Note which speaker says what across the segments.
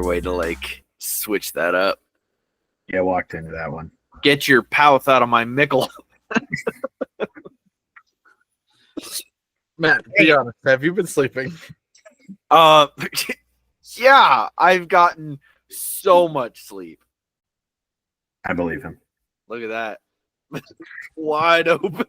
Speaker 1: other way to like switch that up.
Speaker 2: Yeah, walked into that one.
Speaker 1: Get your pouth out of my mickle.
Speaker 3: Matt, be honest. Have you been sleeping?
Speaker 1: Yeah, I've gotten so much sleep.
Speaker 2: I believe him.
Speaker 1: Look at that. Wide open.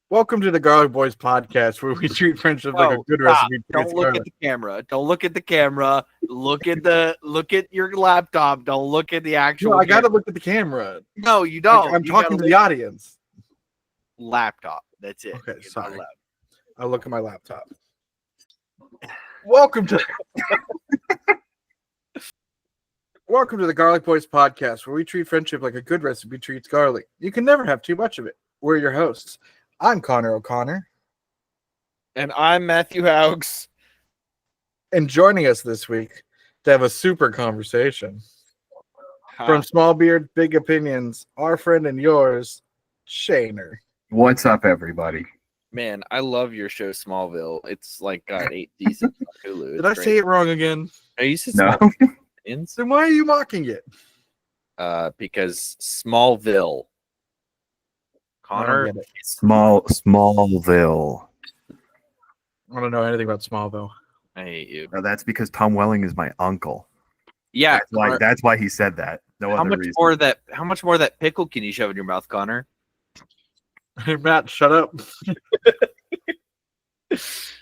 Speaker 3: Welcome to the Garlic Boys podcast, where we treat friendship like a good
Speaker 1: stop.
Speaker 3: recipe.
Speaker 1: Don't look at the camera. Don't look at the camera. Look at your laptop. Don't look at the actual.
Speaker 3: No, I gotta look at the camera.
Speaker 1: No, you don't.
Speaker 3: Like, I'm talking to the audience.
Speaker 1: Laptop. That's it.
Speaker 3: Okay, sorry. I'll look at my laptop. Welcome to Welcome to the Garlic Boys podcast, where we treat friendship like a good recipe treats garlic. You can never have too much of it. We're your hosts. I'm Connor O'Connor.
Speaker 1: And I'm Matthew Haux.
Speaker 3: And joining us this week to have a super conversation from Small Beard, Big Opinions, our friend and yours, Shaner.
Speaker 2: What's up, everybody?
Speaker 1: Man, I love your show Smallville. It's like got 8 seasons on Hulu.
Speaker 3: Did I say it wrong again?
Speaker 1: I used to
Speaker 2: No.
Speaker 3: Then why are you mocking it?
Speaker 1: Because Smallville. Connor,
Speaker 2: Smallville.
Speaker 3: I don't know anything about Smallville.
Speaker 1: I hate you.
Speaker 2: No, that's because Tom Welling is my uncle.
Speaker 1: Yeah,
Speaker 2: That's why he said that. No
Speaker 1: how
Speaker 2: other
Speaker 1: much
Speaker 2: reason.
Speaker 1: How much more of that pickle can you shove in your mouth, Connor?
Speaker 3: Hey, Matt, shut up. Some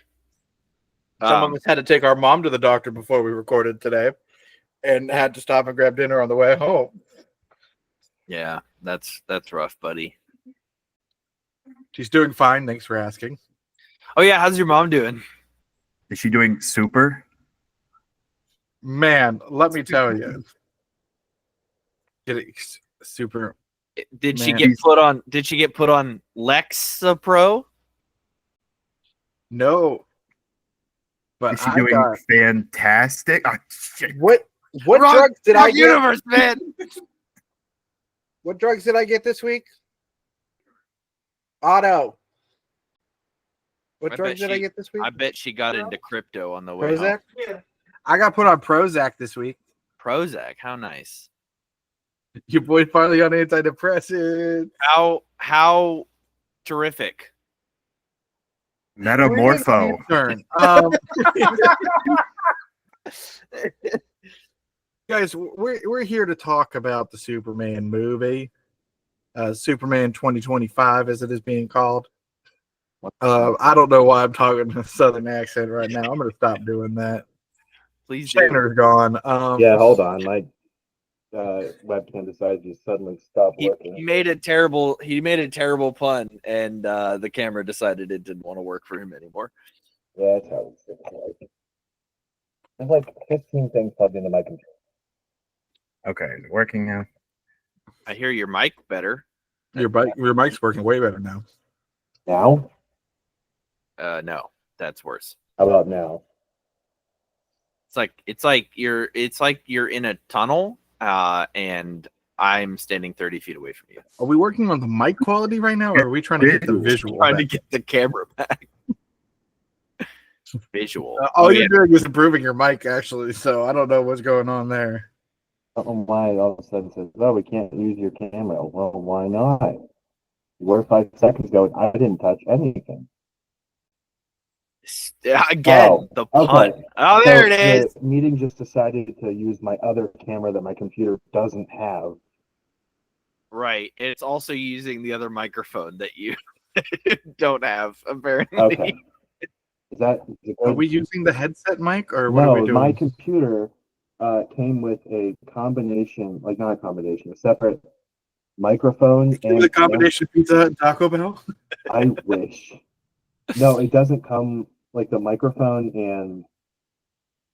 Speaker 3: of us had to take our mom to the doctor before we recorded today and had to stop and grab dinner on the way home.
Speaker 1: Yeah, that's rough, buddy.
Speaker 3: She's doing fine. Thanks for asking.
Speaker 1: Oh, yeah. How's your mom doing?
Speaker 2: Is she doing super?
Speaker 3: Man, let me tell you. Super.
Speaker 1: Did she get put on Lexapro?
Speaker 3: No. But
Speaker 2: is she doing fantastic? Oh, shit.
Speaker 3: What drugs did I get?
Speaker 1: Universe, man.
Speaker 3: What drugs did I get this week? Otto. What drugs did I get this week?
Speaker 1: I bet she got into crypto on the way home.
Speaker 3: Prozac? Yeah. I got put on Prozac this week.
Speaker 1: Prozac, how nice.
Speaker 3: Your boy finally on antidepressants.
Speaker 1: How terrific.
Speaker 2: Metamorpho.
Speaker 3: Guys, we're here to talk about the Superman movie, Superman 2025, as it is being called. I don't know why I'm talking in a Southern accent right now. I'm going to stop doing that.
Speaker 1: Please,
Speaker 3: Shanner's gone.
Speaker 4: Yeah, hold on. My webcam decided to suddenly stop working.
Speaker 1: He made a terrible pun, and the camera decided it didn't want to work for him anymore.
Speaker 4: Yeah, that's how it's like. There's like 15 things plugged into my computer.
Speaker 2: Okay, is it working now?
Speaker 1: I hear your mic better.
Speaker 3: Your mic's working way better now.
Speaker 4: Now?
Speaker 1: No, that's worse.
Speaker 4: How about now?
Speaker 1: It's like you're in a tunnel, and I'm standing 30 feet away from you.
Speaker 3: Are we working on the mic quality right now, or are we trying to get the visual?
Speaker 1: Trying to get the camera back. Visual.
Speaker 3: All you're doing is improving your mic, actually. So I don't know what's going on there.
Speaker 4: I don't know why it all of a sudden says, "Oh, we can't use your camera." Well, why not? You were 5 seconds ago. I didn't touch anything.
Speaker 1: Again, the pun.
Speaker 4: Okay.
Speaker 1: Oh, there it is.
Speaker 4: The meeting just decided to use my other camera that my computer doesn't have.
Speaker 1: Right. It's also using the other microphone that you don't have, apparently.
Speaker 4: Okay.
Speaker 3: Are we using the headset mic, or what are we doing?
Speaker 4: My computer came with a combination, like not a combination, a separate microphone.
Speaker 3: And the combination pizza at Taco Bell?
Speaker 4: I wish. No, it doesn't come, like the microphone and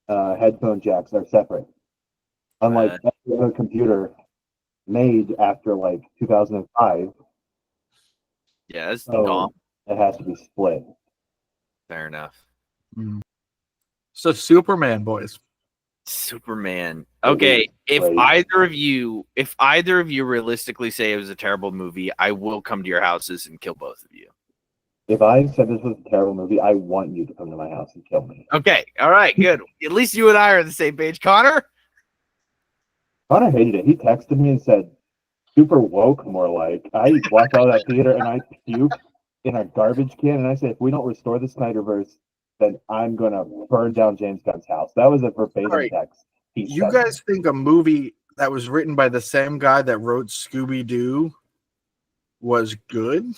Speaker 4: headphone jacks are separate. Unlike every other computer made after like 2005.
Speaker 1: Yeah, it's dumb.
Speaker 4: It has to be split.
Speaker 1: Fair enough.
Speaker 3: So Superman, boys.
Speaker 1: Superman. Okay, if either of you realistically say it was a terrible movie, I will come to your houses and kill both of you.
Speaker 4: If I said this was a terrible movie, I want you to come to my house and kill me.
Speaker 1: Okay, all right, good. At least you and I are on the same page, Connor.
Speaker 4: Connor hated it. He texted me and said, super woke, more like. I walked out of that theater and I puked in a garbage can. And I said, if we don't restore the Snyderverse, then I'm going to burn down James Gunn's house. That was a verbatim
Speaker 3: Sorry.
Speaker 4: text.
Speaker 3: You guys think a movie that was written by the same guy that wrote Scooby-Doo was good?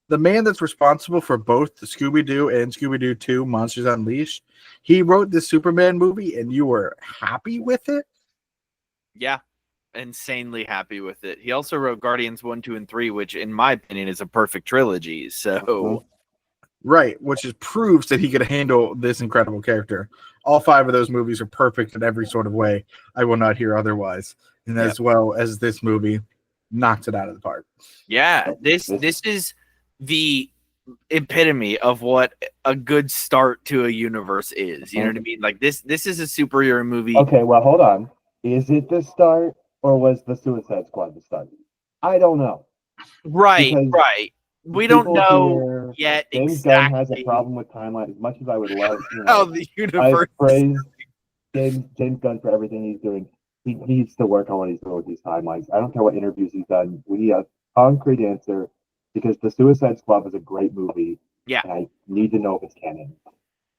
Speaker 3: The man that's responsible for both the Scooby-Doo and Scooby-Doo 2 Monsters Unleashed, he wrote this Superman movie and you were happy with it?
Speaker 1: Yeah, insanely happy with it. He also wrote Guardians 1, 2, and 3, which in my opinion is a perfect trilogy. So
Speaker 3: right, which proves that he could handle this incredible character. All 5 of those movies are perfect in every sort of way. I will not hear otherwise. And as well as this movie knocked it out of the park.
Speaker 1: Yeah, this is the epitome of what a good start to a universe is. You know what I mean? Like this is a superhero movie.
Speaker 4: Okay, well, hold on. Is it the start or was the Suicide Squad the start? I don't know.
Speaker 1: Right,
Speaker 4: Because
Speaker 1: right. We don't
Speaker 4: people
Speaker 1: know
Speaker 4: here,
Speaker 1: yet
Speaker 4: James Gunn has a
Speaker 1: exactly
Speaker 4: problem with timeline as much as I would love.
Speaker 1: how the universe.
Speaker 4: I praise James Gunn for everything he's doing. He needs to work on what he's doing with these timelines. I don't care what interviews he's done. We need a concrete answer because the Suicide Squad was a great movie.
Speaker 1: Yeah.
Speaker 4: And I need to know if it's canon.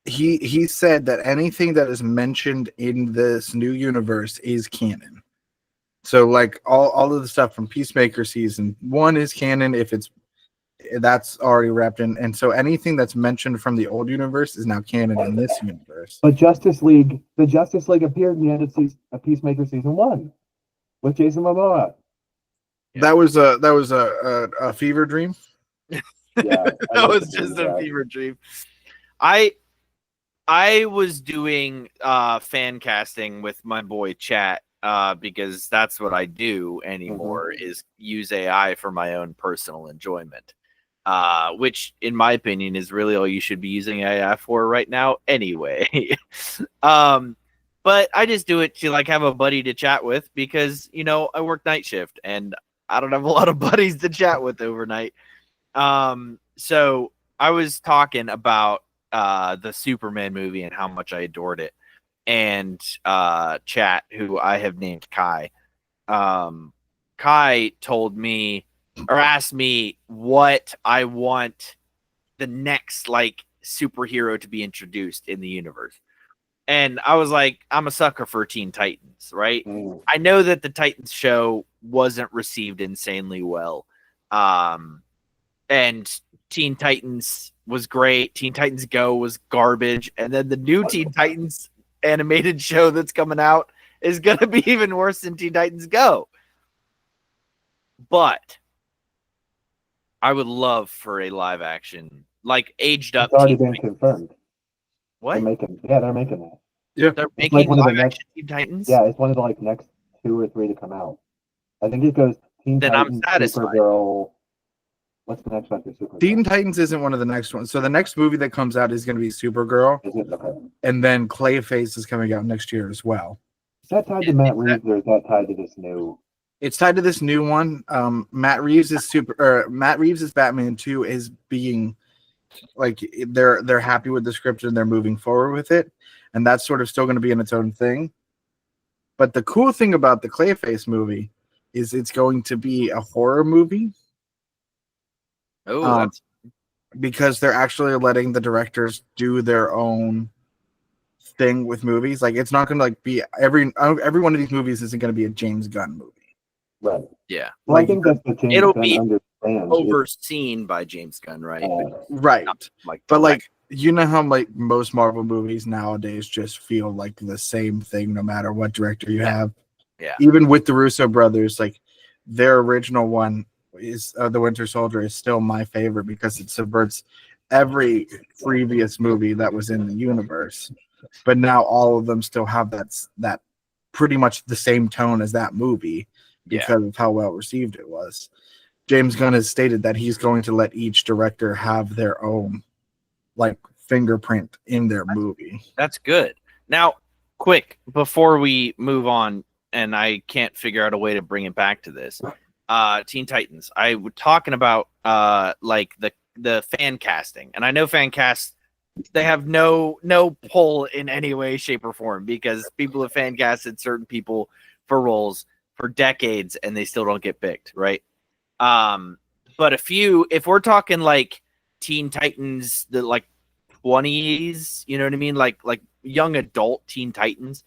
Speaker 3: He said that anything that is mentioned in this new universe is canon. So like all of the stuff from Peacemaker season 1 is canon if that's already wrapped in, and so anything that's mentioned from the old universe is now canon in this universe.
Speaker 4: But the Justice League appeared in the end of Peacemaker season 1 with Jason Momoa.
Speaker 3: That was a fever dream.
Speaker 4: Yeah,
Speaker 1: That was just a fever dream. I was doing fan casting with my boy Chat because that's what I do anymore is use AI for my own personal enjoyment. Which in my opinion is really all you should be using AI for right now anyway. But I just do it to like have a buddy to chat with because, you know, I work night shift and I don't have a lot of buddies to chat with overnight. So I was talking about the Superman movie and how much I adored it. And Chat, who I have named Kai, Kai told me or asked me what I want the next like superhero to be introduced in the universe. And I was like, I'm a sucker for Teen Titans, right? I know that the Titans show wasn't received insanely well. And Teen Titans was great. Teen Titans Go was garbage. And then the new Teen Titans animated show that's coming out is going to be even worse than Teen Titans Go. But I would love for a live action, like aged up.
Speaker 4: It's already been confirmed.
Speaker 1: What?
Speaker 4: They're making that.
Speaker 3: Yeah,
Speaker 1: They're
Speaker 4: It's
Speaker 1: making
Speaker 4: like one of the
Speaker 1: live
Speaker 4: next-
Speaker 1: action Teen Titans.
Speaker 4: Yeah, it's one of the like next 2 or 3 to come out. I think it goes Teen
Speaker 1: Then I'm
Speaker 4: Titans,
Speaker 1: satisfied.
Speaker 4: Supergirl. What's the next one for Supergirl?
Speaker 3: Teen Titans isn't one of the next ones. So the next movie that comes out is going to be Supergirl,
Speaker 4: Is it? Okay.
Speaker 3: and then Clayface is coming out next year as well.
Speaker 4: Is that tied to Matt Reeves or is that tied to this new?
Speaker 3: It's tied to this new one. Matt Reeves is Batman 2 is being like they're happy with the script and they're moving forward with it, and that's sort of still going to be in its own thing. But the cool thing about the Clayface movie is it's going to be a horror movie.
Speaker 1: Oh, that's
Speaker 3: Because they're actually letting the directors do their own thing with movies. Like it's not going to like be every one of these movies isn't going to be a James Gunn movie.
Speaker 4: Right.
Speaker 1: yeah.
Speaker 4: Well,
Speaker 3: Like,
Speaker 4: I think that's the James
Speaker 1: it'll
Speaker 4: Gunn
Speaker 1: be
Speaker 4: understands.
Speaker 1: Overseen by James Gunn, right?
Speaker 3: Right.
Speaker 1: Not like,
Speaker 3: But like you know how like most Marvel movies nowadays just feel like the same thing no matter what director you have.
Speaker 1: Yeah.
Speaker 3: Even with the Russo brothers, like their original one is The Winter Soldier is still my favorite because it subverts every previous movie that was in the universe. But now all of them still have that pretty much the same tone as that movie because of how well received it was. James Gunn has stated that he's going to let each director have their own like fingerprint in their movie.
Speaker 1: That's good. Now, quick, before we move on, and I can't figure out a way to bring it back to this. Teen Titans. I was talking about like the fan casting, and I know fan casts they have no pull in any way, shape, or form because people have fan casted certain people for roles for decades and they still don't get picked, right? But if we're talking like Teen Titans, the like 20s, you know what I mean, like young adult Teen Titans.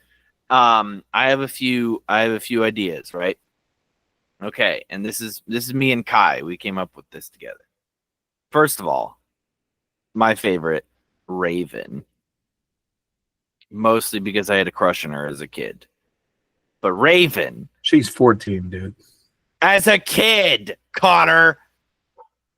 Speaker 1: I have a few ideas, right? Okay, and this is me and Kai. We came up with this together. First of all, my favorite, Raven. Mostly because I had a crush on her as a kid. But Raven.
Speaker 3: She's 14, dude.
Speaker 1: As a kid, Connor.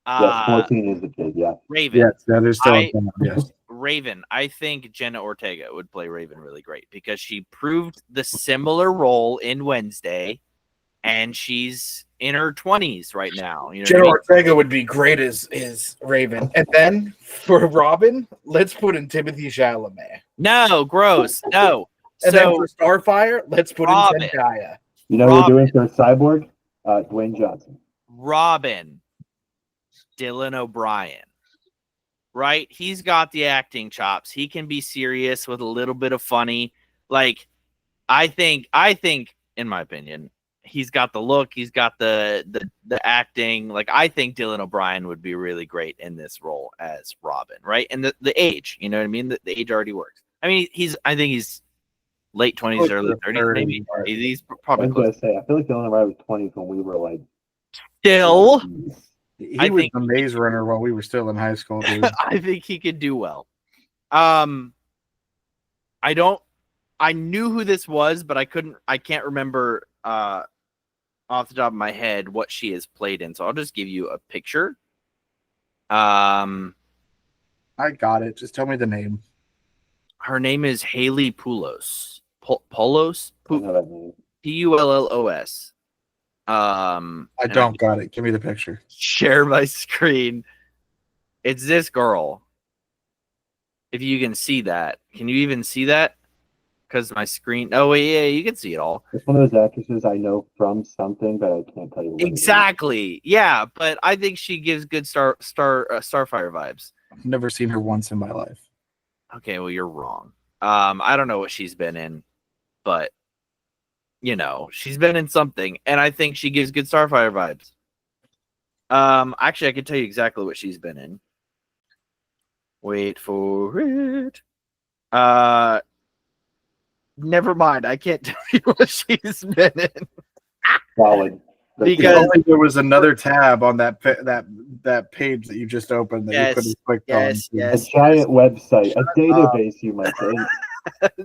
Speaker 4: Yes, 14 is a kid, yeah.
Speaker 1: Raven.
Speaker 3: Yes, that is still yes.
Speaker 1: Raven. I think Jenna Ortega would play Raven really great because she proved the similar role in Wednesday, and she's in her 20s right now. You know
Speaker 3: Jenna
Speaker 1: what I mean?
Speaker 3: Ortega would be great as Raven. And then for Robin, let's put in Timothy Chalamet.
Speaker 1: No, gross. No.
Speaker 3: And then for Starfire, let's put
Speaker 1: Robin.
Speaker 3: in Zendaya.
Speaker 4: You know what we're doing for Cyborg? Dwayne Johnson.
Speaker 1: Robin. Dylan O'Brien. Right? He's got the acting chops. He can be serious with a little bit of funny. Like, I think, in my opinion, he's got the look, he's got the acting. Like, I think Dylan O'Brien would be really great in this role as Robin, right? And the age, you know what I mean? The age already works. I mean, I think he's late 20s, early 30s, maybe. He's probably
Speaker 4: I was going to say, I feel like Dylan O'Brien was 20 when we were like.
Speaker 1: Still.
Speaker 3: He was the Maze Runner while we were still in high school, dude.
Speaker 1: I think he could do well. I knew who this was, but I can't remember off the top of my head what she has played in. So I'll just give you a picture.
Speaker 3: I got it. Just tell me the name.
Speaker 1: Her name is Haley Poulos. Poulos? Pullos.
Speaker 3: I don't got it. Give me the picture.
Speaker 1: Share my screen. It's this girl. If you can see that. Can you even see that? Because my screen. Oh, wait, yeah, you can see it all.
Speaker 4: It's one of those actresses I know from something, but I can't tell you what.
Speaker 1: Exactly. Yeah, but I think she gives good Starfire vibes.
Speaker 3: I've never seen her once in my life.
Speaker 1: Okay, well, you're wrong. I don't know what she's been in, but you know, she's been in something, and I think she gives good Starfire vibes. Actually, I can tell you exactly what she's been in. Wait for it. Never mind. I can't tell you what she's been in.
Speaker 4: Solid.
Speaker 1: Because
Speaker 3: there was another tab on that page that you just opened that you could have clicked on.
Speaker 4: A giant website, a database, you might say.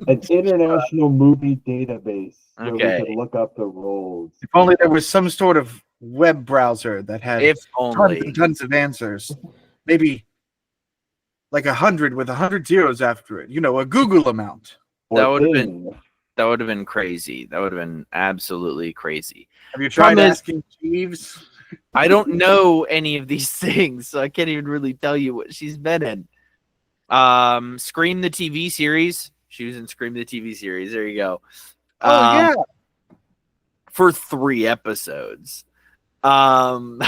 Speaker 4: An international movie database where we could look up the roles.
Speaker 3: If only there was some sort of web browser that had tons and tons of answers. Maybe like 100 with 100 zeros after it. You know, a Google amount.
Speaker 1: That would have been crazy. That would have been absolutely crazy.
Speaker 3: Have you tried asking Jeeves?
Speaker 1: I don't know any of these things, so I can't even really tell you what she's been in. Scream the TV series. She was in Scream the TV series. There you go.
Speaker 3: Yeah.
Speaker 1: For 3 episodes. And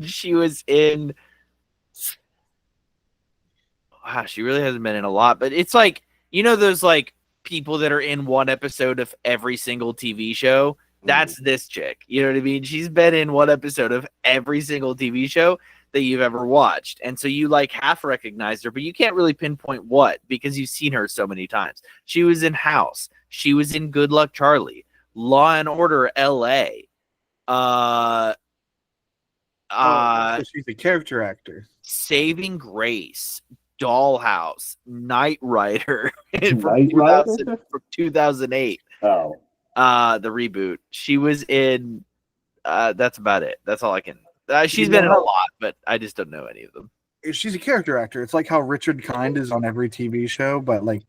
Speaker 1: she was in. Wow, she really hasn't been in a lot, but it's like, you know, those like people that are in one episode of every single TV show. That's this chick. You know what I mean? She's been in one episode of every single TV show that you've ever watched. And so you like half recognize her, but you can't really pinpoint what because you've seen her so many times. She was in Haux. She was in Good Luck Charlie, Law and Order LA.
Speaker 3: So she's a character actor.
Speaker 1: Saving Grace, Dollhouse, Knight Rider
Speaker 4: Knight Rider?
Speaker 1: From 2008.
Speaker 4: Oh.
Speaker 1: The reboot. She was in that's about it. That's all I can. She's been in a lot, but I just don't know any of them.
Speaker 3: She's a character actor. It's like how Richard Kind is on every TV show, but like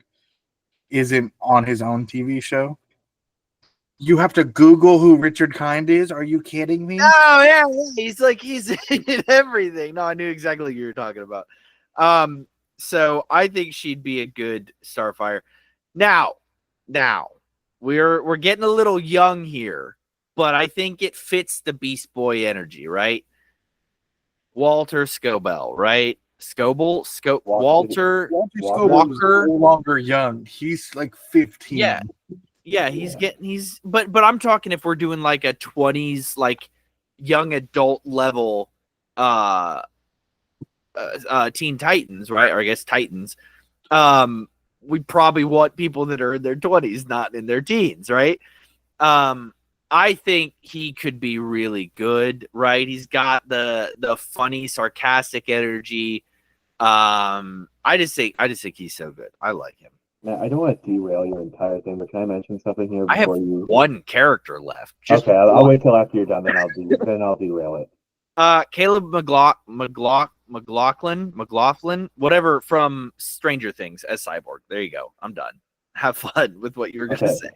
Speaker 3: isn't on his own TV show. You have to Google who Richard Kind is. Are you kidding me?
Speaker 1: Oh yeah, he's in everything. No, I knew exactly what you were talking about. So I think she'd be a good Starfire. Now, we're getting a little young here. but I think it fits the Beast Boy energy, right? Walter Scobell, right? Walter.
Speaker 3: Walker no longer young. He's like 15.
Speaker 1: Yeah, he's but I'm talking if we're doing like a 20s like young adult level Teen Titans, right? Or I guess Titans. We probably want people that are in their 20s, not in their teens, right? I think he could be really good, right? He's got the funny, sarcastic energy. I just think he's so good. I like him.
Speaker 4: Now, I don't want to derail your entire thing, but can I mention something here
Speaker 1: I have
Speaker 4: before you?
Speaker 1: one character left.
Speaker 4: Okay, I'll wait till after you're done, then I'll derail it.
Speaker 1: Caleb McLaughlin, whatever, from Stranger Things as Cyborg. There you go. I'm done. Have fun with what you were gonna say.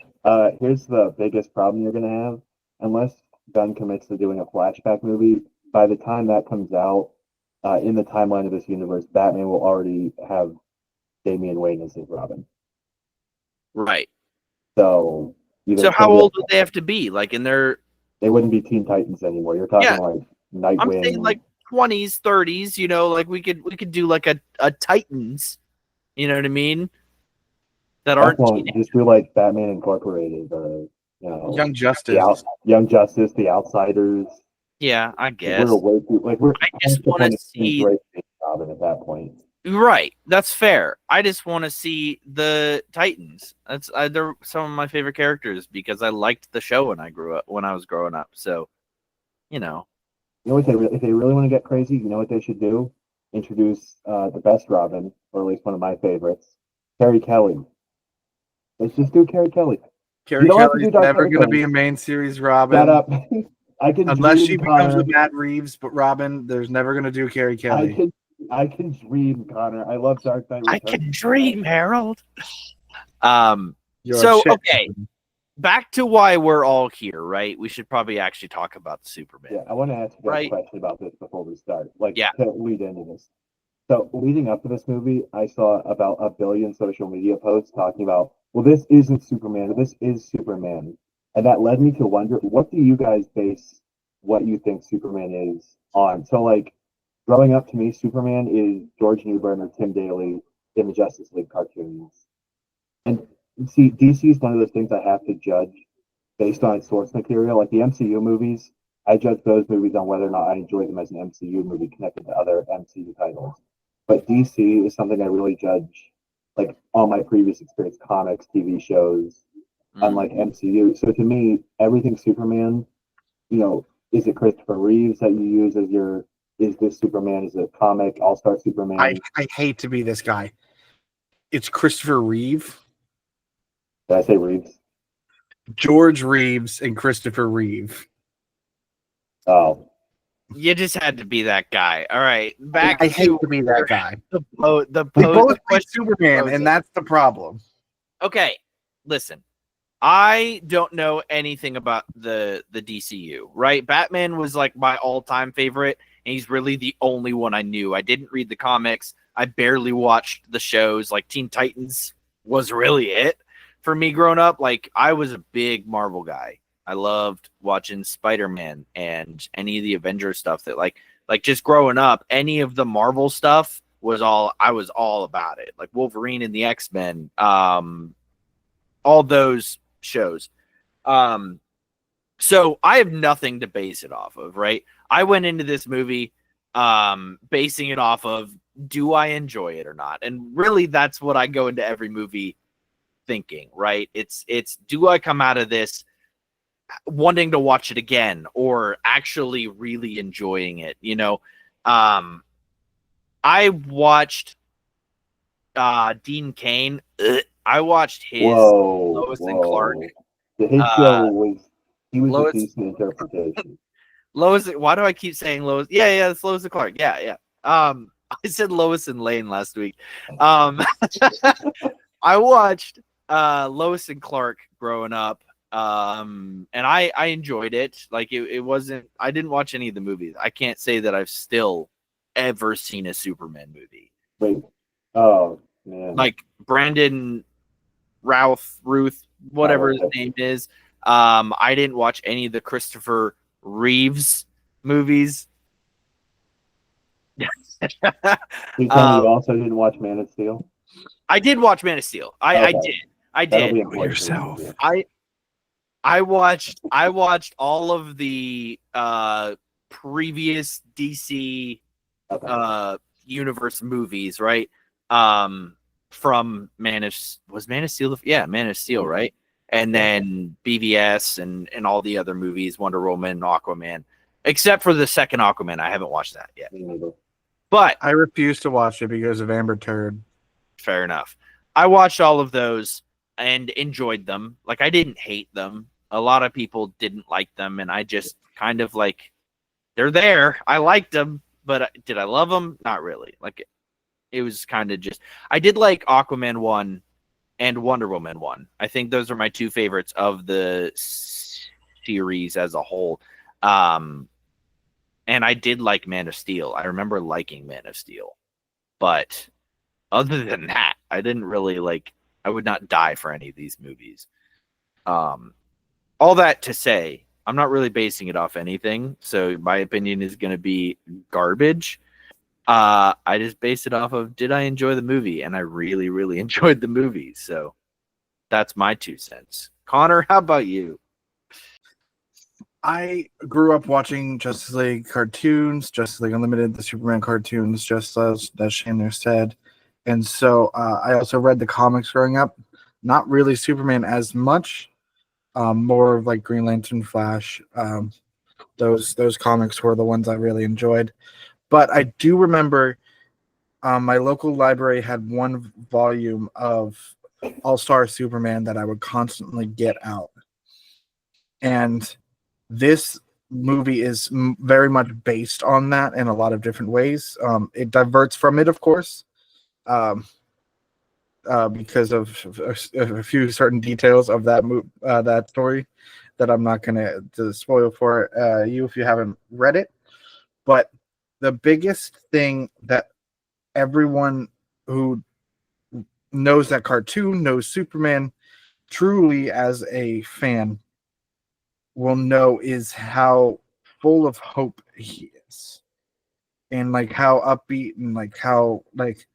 Speaker 4: Here's the biggest problem you're gonna have. Unless Gunn commits to doing a flashback movie, by the time that comes out, in the timeline of this universe, Batman will already have Damian Wayne as his Robin.
Speaker 1: Right.
Speaker 4: So
Speaker 1: how old would they have to be? Like in their
Speaker 4: they wouldn't be Teen Titans anymore. You're talking like Nightwing.
Speaker 1: I'm saying like 20s, 30s, you know, like we could do like a Titans, you know what I mean? That aren't
Speaker 4: just do like Batman Incorporated or
Speaker 3: Young Justice.
Speaker 4: Young Justice, The Outsiders.
Speaker 1: Yeah, I guess.
Speaker 4: I
Speaker 1: just want to see
Speaker 4: Robin at that point.
Speaker 1: Right, that's fair. I just want to see the Titans. They're some of my favorite characters because I liked the show when I was growing up. So,
Speaker 4: You know what if they really want to get crazy, you know what they should do? Introduce the best Robin, or at least one of my favorites, Carrie Kelly. Let's just do Carrie Kelly.
Speaker 3: Carrie Kelly's never going to be a main series Robin.
Speaker 4: Shut up.
Speaker 3: Unless she becomes with Matt Reeves, but Robin, there's never going to do Carrie Kelly.
Speaker 4: I can dream, Connor. I love Dark Knight Returns.
Speaker 1: I can dream, Harold. Okay. Back to why we're all here, right? We should probably actually talk about Superman.
Speaker 4: Yeah, I want to ask you a question about this before we start. To lead into this. So leading up to this movie, I saw about 1 billion social media posts talking about, well, this isn't Superman, this is Superman. And that led me to wonder, what do you guys base what you think Superman is on? So growing up, to me, Superman is George Newbern or Tim Daly in the Justice League cartoons. And see, DC is one of those things I have to judge based on its source material. Like the MCU movies, I judge those movies on whether or not I enjoy them as an MCU movie connected to other MCU titles. But DC is something I really judge, like on my previous experience, comics, TV shows, unlike MCU. So to me, everything Superman, is it Christopher Reeves that you use as your, is this Superman? Is it a comic, All-Star Superman?
Speaker 3: I hate to be this guy. It's Christopher Reeve.
Speaker 4: Did I say Reeves?
Speaker 3: George Reeves and Christopher Reeve.
Speaker 4: Oh.
Speaker 1: You just had to be that guy. All right.
Speaker 3: I hate to be that guy.
Speaker 1: The
Speaker 3: both play Superman, and that's the problem.
Speaker 1: Okay. Listen. I don't know anything about the DCU, right? Batman was like my all-time favorite, and he's really the only one I knew. I didn't read the comics. I barely watched the shows. Like Teen Titans was really it for me growing up. Like I was a big Marvel guy. I loved watching Spider-Man and any of the Avengers stuff that like just growing up, any of the Marvel stuff I was all about it. Like Wolverine and the X-Men, all those shows. So I have nothing to base it off of, right? I went into this movie basing it off of, do I enjoy it or not? And really that's what I go into every movie thinking, right? It's do I come out of this wanting to watch it again or actually really enjoying it? I watched Dean Cain. I watched his Lois and Clark.
Speaker 4: His show was a decent interpretation.
Speaker 1: Lois, why do I keep saying Lois? Yeah, it's Lois and Clark. Yeah. I said Lois and Lane last week. I watched Lois and Clark growing up. And I enjoyed it. Like it wasn't, I didn't watch any of the movies. I can't say that I've still ever seen a Superman movie.
Speaker 4: Wait. Oh man.
Speaker 1: Like Brandon Ruth, whatever his name is. I didn't watch any of the Christopher Reeves movies.
Speaker 4: You tell me you also didn't watch Man of Steel?
Speaker 1: I did watch Man of Steel. I
Speaker 4: Okay.
Speaker 1: did. I
Speaker 4: That'll
Speaker 1: did.
Speaker 4: be important for
Speaker 3: yourself.
Speaker 4: you.
Speaker 1: I watched all of the previous DC
Speaker 4: Okay.
Speaker 1: universe movies, right? From Man of Steel? Yeah, Man of Steel, right? And then BVS and all the other movies, Wonder Woman, Aquaman, except for the second Aquaman. I haven't watched that yet.
Speaker 4: Me neither.
Speaker 1: But
Speaker 3: I refuse to watch it because of Amber Turd.
Speaker 1: fair enough. I watched all of those and enjoyed them. Like, I didn't hate them. A lot of people didn't like them, and I just kind of like, they're there. I liked them, but did I love them? Not really. Like, it was kind of just, I did like Aquaman 1 and Wonder Woman 1. I think those are my two favorites of the series as a whole. And I did like Man of Steel. I remember liking Man of Steel. But other than that, I didn't really like, I would not die for any of these movies. All that to say, I'm not really basing it off anything. So my opinion is going to be garbage. I just base it off of, did I enjoy the movie? And I really, really enjoyed the movie. So that's my 2 cents. Connor, how about you?
Speaker 3: I grew up watching Justice League cartoons, Justice League Unlimited, the Superman cartoons, just as Shannon said. And so I also read the comics growing up. Not really Superman as much, more of like Green Lantern, Flash. Those comics were the ones I really enjoyed. But I do remember my local library had one volume of All-Star Superman that I would constantly get out. And this movie is very much based on that in a lot of different ways. It diverts from it, of course, because of a few certain details of that story that I'm not going to spoil for you if you haven't read it. But the biggest thing that everyone who knows that cartoon, knows Superman truly as a fan will know is how full of hope he is, and like how upbeat and like how like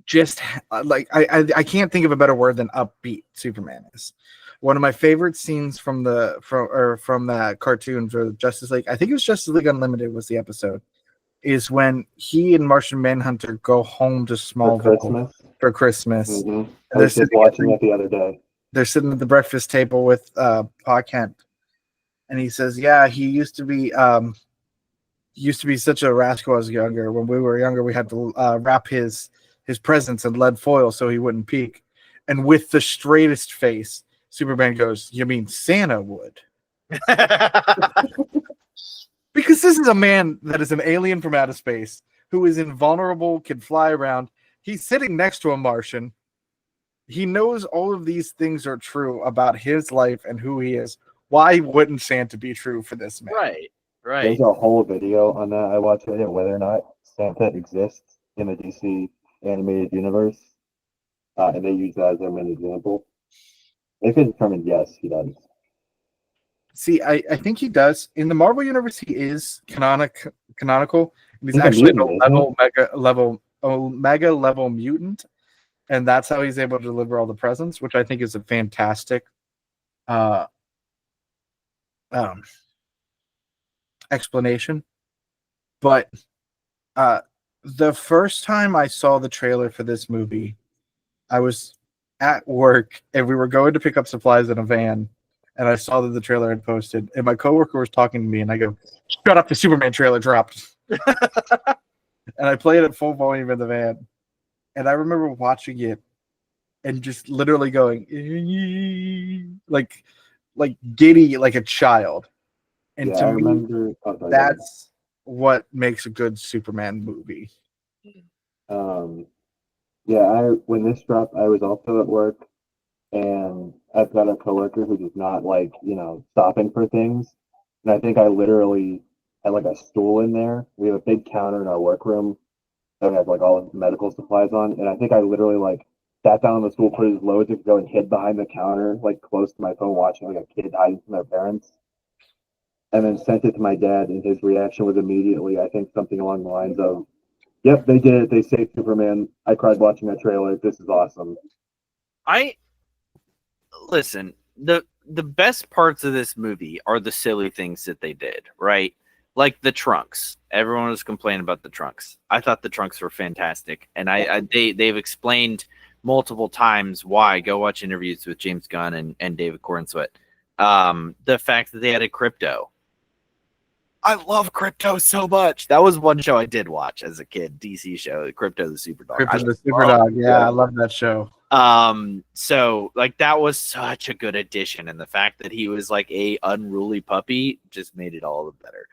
Speaker 3: just like I can't think of a better word than upbeat Superman is. One of my favorite scenes from that cartoon for Justice League, I think it was Justice League Unlimited was the episode, is when he and Martian Manhunter go home to Smallville for Christmas.
Speaker 4: Mm-hmm. I was just watching it the other day.
Speaker 3: They're sitting at the breakfast table with Pa Kent, and he says, "Yeah, he used to be such a rascal as younger. When we were younger, we had to wrap his presents in lead foil so he wouldn't peek." And with the straightest face, Superman goes, "You mean Santa would?" Because this is a man that is an alien from outer space who is invulnerable, can fly around. He's sitting next to a Martian. He knows all of these things are true about his life and who he is. Why wouldn't Santa be true for this man?
Speaker 1: Right.
Speaker 4: There's a whole video on that I watched it, whether or not Santa exists in the DC animated universe. And they use that as their main example. They can determine yes, he does.
Speaker 3: See, I think he does. In the Marvel universe, he is canonical. And he's actually an omega level mutant. And that's how he's able to deliver all the presents, which I think is a fantastic explanation. But the first time I saw the trailer for this movie, I was at work and we were going to pick up supplies in a van, and I saw that the trailer had posted, and my coworker was talking to me, and I go, "Shut up, the Superman trailer dropped." And I played it at full volume in the van. And I remember watching it and just literally going like giddy like a child. And to me, that's what makes a good Superman movie.
Speaker 4: When this dropped, I was also at work, and I've got a coworker who does not like, stopping for things. And I think I literally had like a stool in there. We have a big counter in our workroom that we have like all of the medical supplies on. And I think I literally like sat down on the stool, put it as low as it could go, and hid behind the counter, like close to my phone, watching like a kid hiding from their parents. And then sent it to my dad, and his reaction was immediately, I think, something along the lines of, "Yep, they did it. They saved Superman. I cried watching that trailer. This is awesome."
Speaker 1: I listen, the best parts of this movie are the silly things that they did, right? Like the trunks. Everyone was complaining about the trunks. I thought the trunks were fantastic, and they've explained multiple times why. Go watch interviews with James Gunn and David Corenswet. The fact that they had a crypto. I love Crypto so much. That was one show I did watch as a kid, DC show, Crypto the Superdog.
Speaker 3: Crypto the Superdog. Yeah, I love that show.
Speaker 1: So like that was such a good addition, and the fact that he was like a unruly puppy just made it all the better.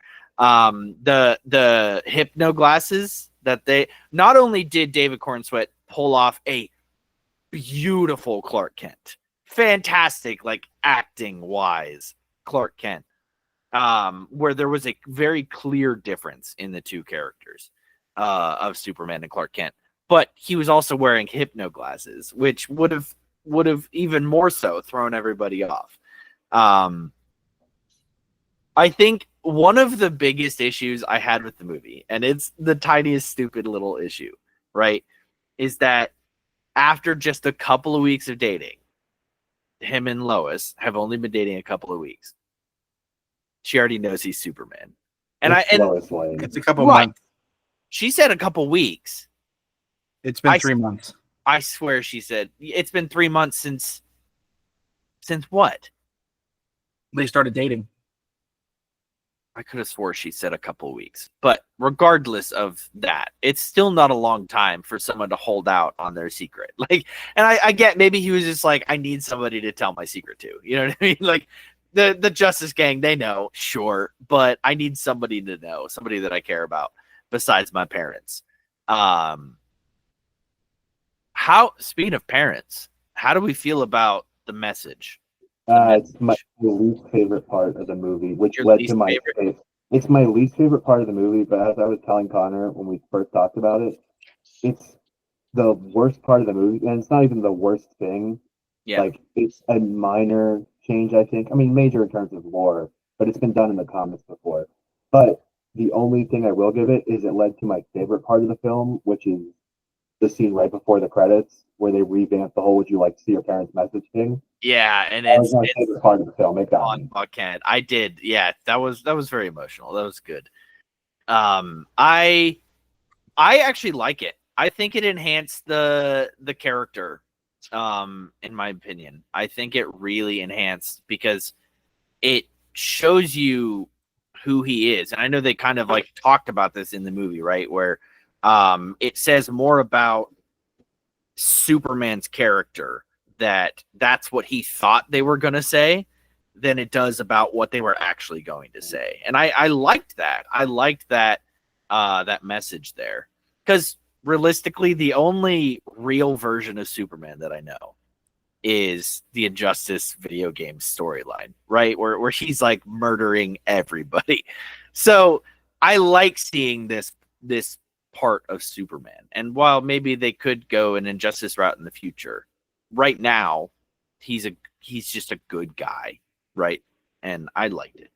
Speaker 1: The hypno glasses that they not only did David Cornsweet pull off a beautiful Clark Kent, fantastic, like acting wise Clark Kent, where there was a very clear difference in the two characters of Superman and Clark Kent. But he was also wearing hypno glasses, which would have even more so thrown everybody off. I think one of the biggest issues I had with the movie, and it's the tiniest stupid little issue, right, is that after just a couple of weeks of dating, him and Lois have only been dating a couple of weeks. She already knows he's Superman.
Speaker 3: It's a couple
Speaker 1: right.
Speaker 3: months.
Speaker 1: She said a couple weeks.
Speaker 3: It's been 3 months.
Speaker 1: I swear she said it's been 3 months since what?
Speaker 3: They started dating.
Speaker 1: I could have swore she said a couple weeks. But regardless of that, it's still not a long time for someone to hold out on their secret. Like, and I get maybe he was just like, I need somebody to tell my secret to. You know what I mean? Like the Justice Gang, they know, sure, but I need somebody to know, somebody that I care about besides my parents. Speaking of parents, how do we feel about the message?
Speaker 4: It's my least favorite part of the movie, which led to my favorite. It's my least favorite part of the movie, but as I was telling Connor when we first talked about it, it's the worst part of the movie, and it's not even the worst thing.
Speaker 1: Yeah.
Speaker 4: Like, it's a minor change, I think. I mean, major in terms of lore, but it's been done in the comics before. But the only thing I will give it is it led to my favorite part of the film, which is the scene right before the credits where they revamp the whole "Would you like to see your parents' message" thing.
Speaker 1: Yeah, and
Speaker 4: that was my favorite part of the film. It got me.
Speaker 1: I did. Yeah, that was very emotional. That was good. I actually like it. I think it enhanced the character. In my opinion, I think it really enhanced because it shows you who he is, and I know they kind of like talked about this in the movie, right? Where it says more about Superman's character, that's what he thought they were going to say, than it does about what they were actually going to say. And I liked that. I liked that that message there, because realistically, the only real version of Superman that I know is the Injustice video game storyline, right? Where he's like murdering everybody. So I like seeing this part of Superman. And while maybe they could go an Injustice route in the future, right now he's just a good guy, right? And I liked it.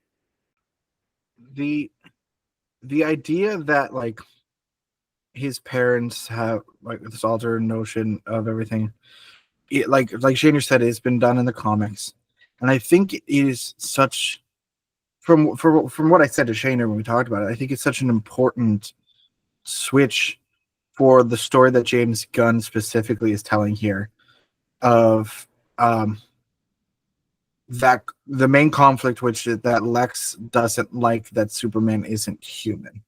Speaker 3: The idea that like his parents have like this altered notion of everything, it, like Shaner said, it's been done in the comics, and I think it is such from what I said to Shaner when we talked about it, I think it's such an important switch for the story that James Gunn specifically is telling here of that the main conflict, which is that Lex doesn't like that Superman isn't human,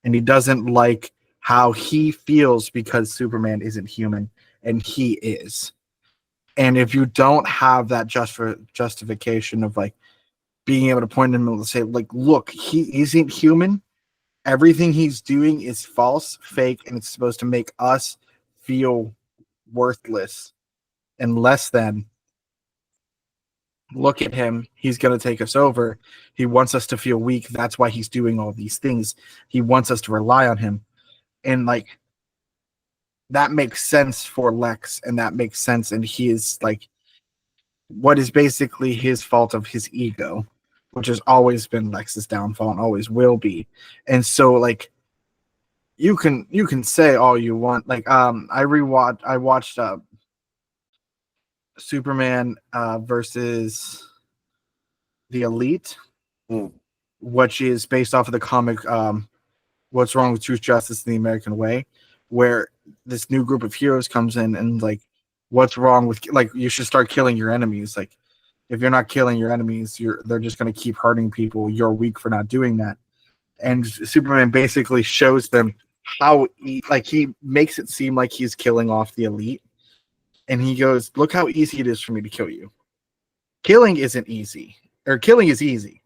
Speaker 3: and he doesn't like how he feels because Superman isn't human and he is. And if you don't have that justification of like being able to point him and say like, look, he isn't human, everything he's doing is false, fake, and it's supposed to make us feel worthless and less than. Look at him. He's going to take us over. He wants us to feel weak. That's why he's doing all these things. He wants us to rely on him. And like, that makes sense for Lex, and that makes sense, and he is like what is basically his fault of his ego, which has always been Lex's downfall and always will be. And so like you can say all you want. Like I watched Superman versus the Elite, which is based off of the comic What's Wrong with Truth, Justice, and the American Way, where this new group of heroes comes in and like, what's wrong with like you should start killing your enemies. Like if you're not killing your enemies, they're just gonna keep hurting people. You're weak for not doing that. And Superman basically shows them how he makes it seem like he's killing off the Elite. And he goes, look how easy it is for me to kill you. Killing isn't easy. Or killing is easy.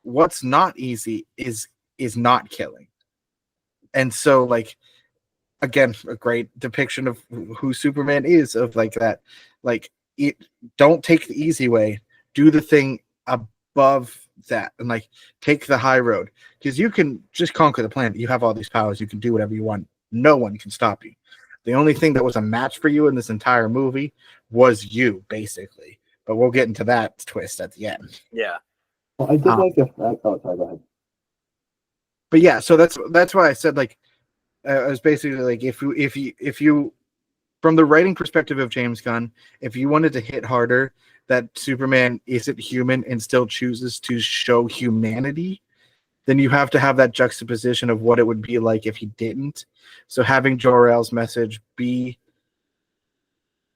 Speaker 3: What's not easy is not killing. And so, like, again, a great depiction of who Superman is, of like that. Like, don't take the easy way. Do the thing above that. And like take the high road. Because you can just conquer the planet. You have all these powers. You can do whatever you want. No one can stop you. The only thing that was a match for you in this entire movie was you, basically. But we'll get into that twist at the end.
Speaker 1: Yeah.
Speaker 4: Well, I did like the fact. Oh, sorry, go ahead.
Speaker 3: But yeah, so that's why I said like I was basically like if you from the writing perspective of James Gunn, if you wanted to hit harder that Superman isn't human and still chooses to show humanity, then you have to have that juxtaposition of what it would be like if he didn't. So having Jor-El's message be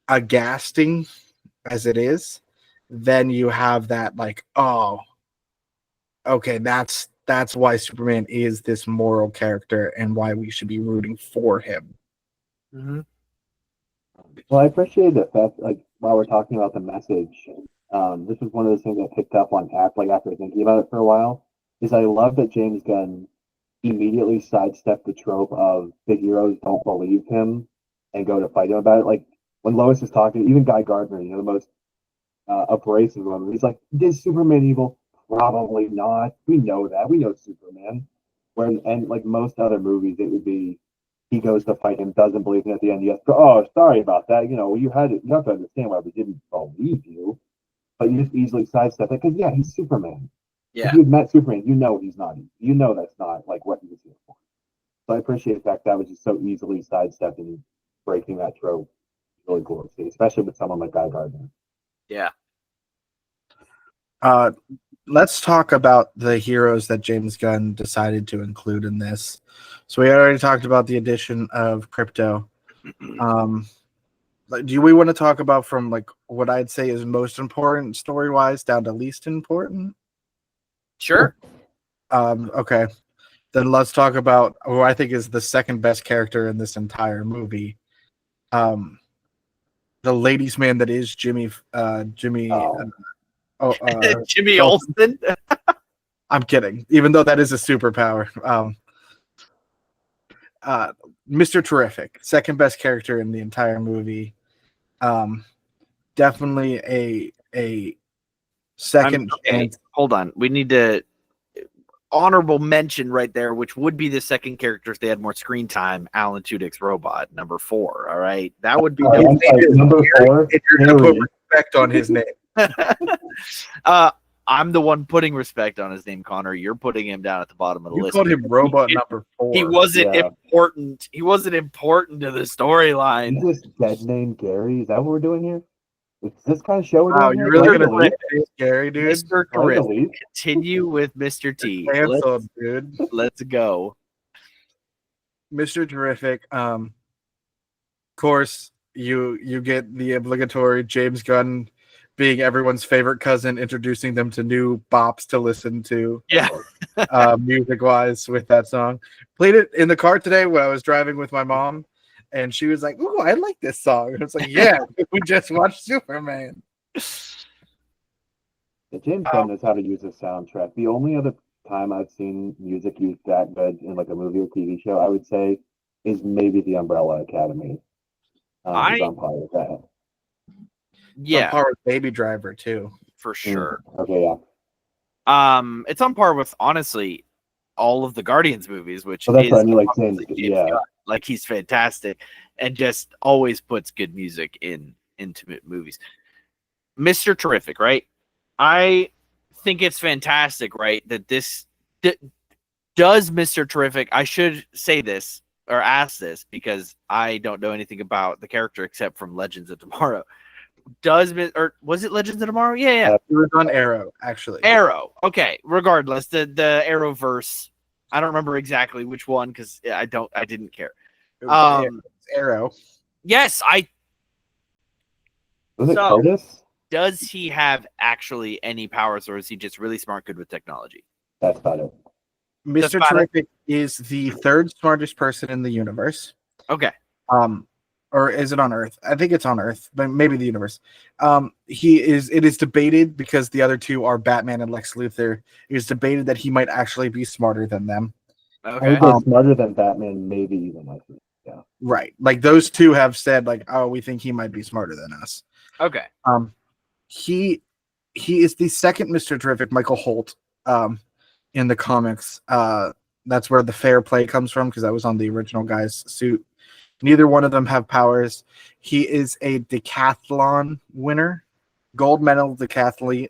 Speaker 3: aghasting as it is, then you have that like, oh, okay, that's why Superman is this moral character and why we should be rooting for him.
Speaker 1: Mm-hmm.
Speaker 4: Well, I appreciate the fact, like, while we're talking about the message, this is one of those things I picked up on after thinking about it for a while, is I love that James Gunn immediately sidestepped the trope of the heroes don't believe him and go to fight him about it. Like, when Lois is talking, even Guy Gardner, the most abrasive one, he's like, is Superman evil? Probably not. We know that. We know Superman. And like most other movies, it would be he goes to fight him, doesn't believe him at the end. Yes, oh, sorry about that. You have to understand why we didn't believe you, but you just easily sidestep it because he's Superman.
Speaker 1: Yeah.
Speaker 4: If you've met Superman, you know he's not. You know that's not like what he was here for. So I appreciate the fact that was just so easily sidestepped and breaking that trope. Really cool to see, especially with someone like Guy Gardner.
Speaker 1: Yeah.
Speaker 3: Let's talk about the heroes that James Gunn decided to include in this. So we already talked about the addition of Crypto. Do we want to talk about from like what I'd say is most important story-wise down to least important?
Speaker 1: Sure.
Speaker 3: Okay. Then let's talk about who I think is the second best character in this entire movie. The ladies' man that is Jimmy. Jimmy Olsen. I'm kidding. Even though that is a superpower. Mr. Terrific, second best character in the entire movie. Definitely a second chance.
Speaker 1: Hold on. We need to honorable mention right there, which would be the second character if they had more screen time. Alan Tudyk's robot, number 4. All right, that would be
Speaker 4: number 4.
Speaker 3: If you're gonna put respect on his name.
Speaker 1: I'm the one putting respect on his name, Connor. You're putting him down at the bottom of the list.
Speaker 3: You called him robot number 4.
Speaker 1: He wasn't important. He wasn't important to the storyline.
Speaker 4: Is this dead name Gary? Is that what we're doing here? Is this kind of show we're
Speaker 3: wow,
Speaker 4: doing
Speaker 3: you're
Speaker 4: here?
Speaker 3: really gonna say Gary, dude?
Speaker 1: Mr. Terrific. Continue with Mr. T.
Speaker 3: Canceled, dude.
Speaker 1: Let's go.
Speaker 3: Mr. Terrific. Of course, you get the obligatory James Gunn being everyone's favorite cousin, introducing them to new bops to listen to.
Speaker 1: Yeah.
Speaker 3: Music-wise with that song. Played it in the car today when I was driving with my mom, and she was like, "Ooh, I like this song." And it's like, yeah, we just watched Superman.
Speaker 4: James Gunn knows how to use a soundtrack. The only other time I've seen music used that good in like a movie or TV show, I would say, is maybe The Umbrella Academy. I'm part of that.
Speaker 1: Yeah,
Speaker 3: on par with Baby Driver too,
Speaker 1: for sure.
Speaker 4: Okay, yeah.
Speaker 1: It's on par with honestly all of the Guardians movies, which
Speaker 4: Well, that's
Speaker 1: is
Speaker 4: what I mean, like saying, yeah.
Speaker 1: Like he's fantastic, and just always puts good music in intimate movies. Mr. Terrific, right? I think it's fantastic, right? That this does Mr. Terrific. I should say this or ask this because I don't know anything about the character except from Legends of Tomorrow. Or was it Legends of Tomorrow? Yeah.
Speaker 3: It was on Arrow, actually.
Speaker 1: Arrow. Okay. Regardless, the Arrowverse. I don't remember exactly which one because I didn't care.
Speaker 3: It was Arrow.
Speaker 1: Yes,
Speaker 4: Was it
Speaker 1: So-
Speaker 4: Curtis?
Speaker 1: does he have actually any powers, or is he just really smart, good with technology?
Speaker 4: That's about it.
Speaker 3: Mr.
Speaker 1: about it.
Speaker 3: Terrific is the third smartest person in the universe.
Speaker 1: Okay.
Speaker 3: Or is it on Earth? I think it's on Earth, but maybe the universe. It is debated because the other two are Batman and Lex Luthor. It is debated that he might actually be smarter than them.
Speaker 4: I
Speaker 1: Okay.
Speaker 4: would go smarter than Batman, maybe even like this. Yeah.
Speaker 3: Right. Like those two have said, like, oh, we think he might be smarter than us.
Speaker 1: Okay.
Speaker 3: He is the second Mr. Terrific, Michael Holt, in the comics. That's where the fair play comes from because that was on the original guy's suit. Neither one of them have powers. He is a decathlon winner, gold medal decathlete,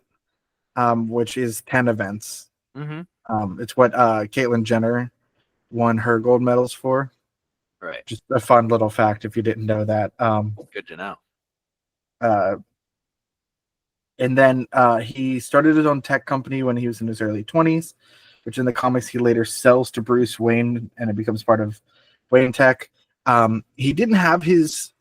Speaker 3: which is 10 events.
Speaker 1: Mm-hmm.
Speaker 3: It's what Caitlyn Jenner won her gold medals for.
Speaker 1: Right.
Speaker 3: Just a fun little fact if you didn't know that.
Speaker 1: Good to know.
Speaker 3: And then he started his own tech company when he was in his early 20s, which in the comics he later sells to Bruce Wayne, and it becomes part of Wayne Tech. He didn't have his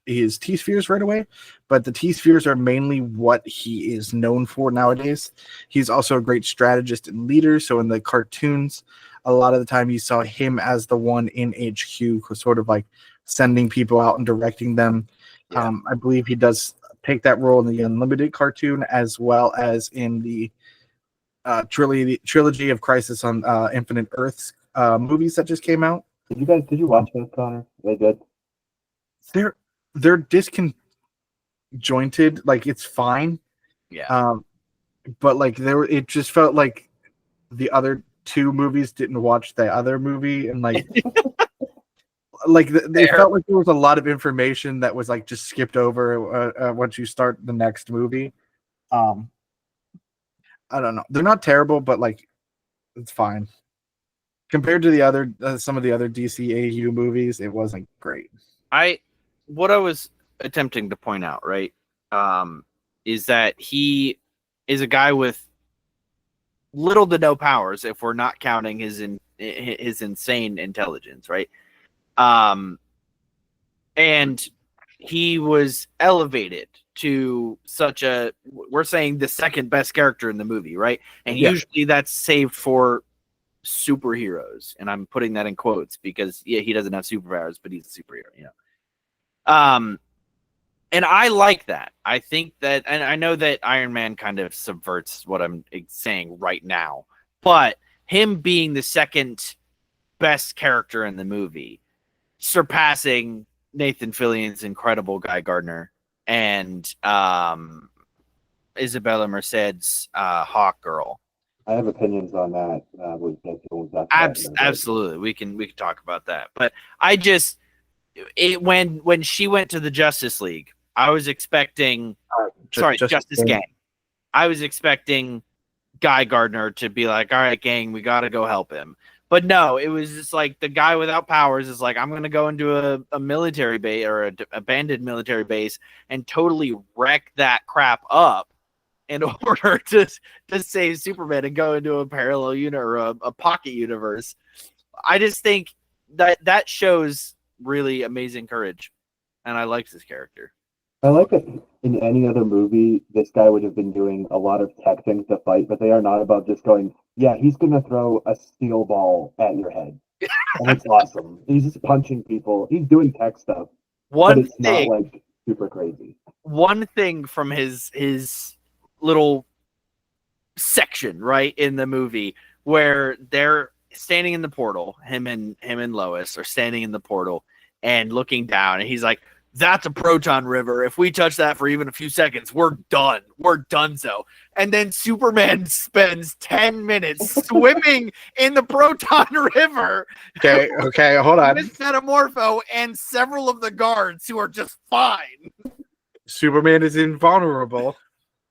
Speaker 3: T-spheres right away, but the T-spheres are mainly what he is known for nowadays. He's also a great strategist and leader, so in the cartoons, a lot of the time you saw him as the one in HQ, sort of like sending people out and directing them.
Speaker 1: Yeah.
Speaker 3: I believe he does take that role in the Unlimited cartoon as well as in the trilogy of Crisis on Infinite Earths movies that just came out.
Speaker 4: Did you watch those, Connor? They good?
Speaker 3: They're disconjointed. Like it's fine.
Speaker 1: Yeah.
Speaker 3: But like it just felt like the other two movies didn't watch the other movie, and like they felt like there was a lot of information that was like just skipped over once you start the next movie. I don't know. They're not terrible, but like it's fine compared to the other some of the other DCAU movies. It wasn't great.
Speaker 1: What I was attempting to point out, right, is that he is a guy with little to no powers if we're not counting his insane intelligence, right? And he was elevated to such a, we're saying the second best character in the movie, right? And usually that's saved for superheroes, and I'm putting that in quotes because he doesn't have superpowers, but he's a superhero, you know. And I like that. I think that, and I know that Iron Man kind of subverts what I'm saying right now, but him being the second best character in the movie, surpassing Nathan Fillion's incredible Guy Gardner and Isabella Merced's Hawk Girl.
Speaker 4: I have opinions on that.
Speaker 1: Absolutely, we can talk about that. But I just when she went to the Justice League, I was expecting Justice Gang. I was expecting Guy Gardner to be like, all right, gang, we got to go help him. But no, it was just like the guy without powers is like, I'm going to go into a military base or an abandoned military base and totally wreck that crap up in order to save Superman and go into a parallel unit or a pocket universe. I just think that shows really amazing courage, and I like this character.
Speaker 4: I like that in any other movie, this guy would have been doing a lot of tech things to fight, but they are not about just going, yeah, he's going to throw a steel ball at your head. And it's awesome. He's just punching people. He's doing tech stuff. But it's not like super crazy.
Speaker 1: One thing from his little section, right, in the movie where they're standing in the portal, him and Lois are standing in the portal and looking down, and he's like, that's a proton river. If we touch that for even a few seconds, we're done. We're donezo. And then Superman spends 10 minutes swimming in the proton river.
Speaker 3: Okay, hold on.
Speaker 1: With Metamorpho and several of the guards who are just fine.
Speaker 3: Superman is invulnerable.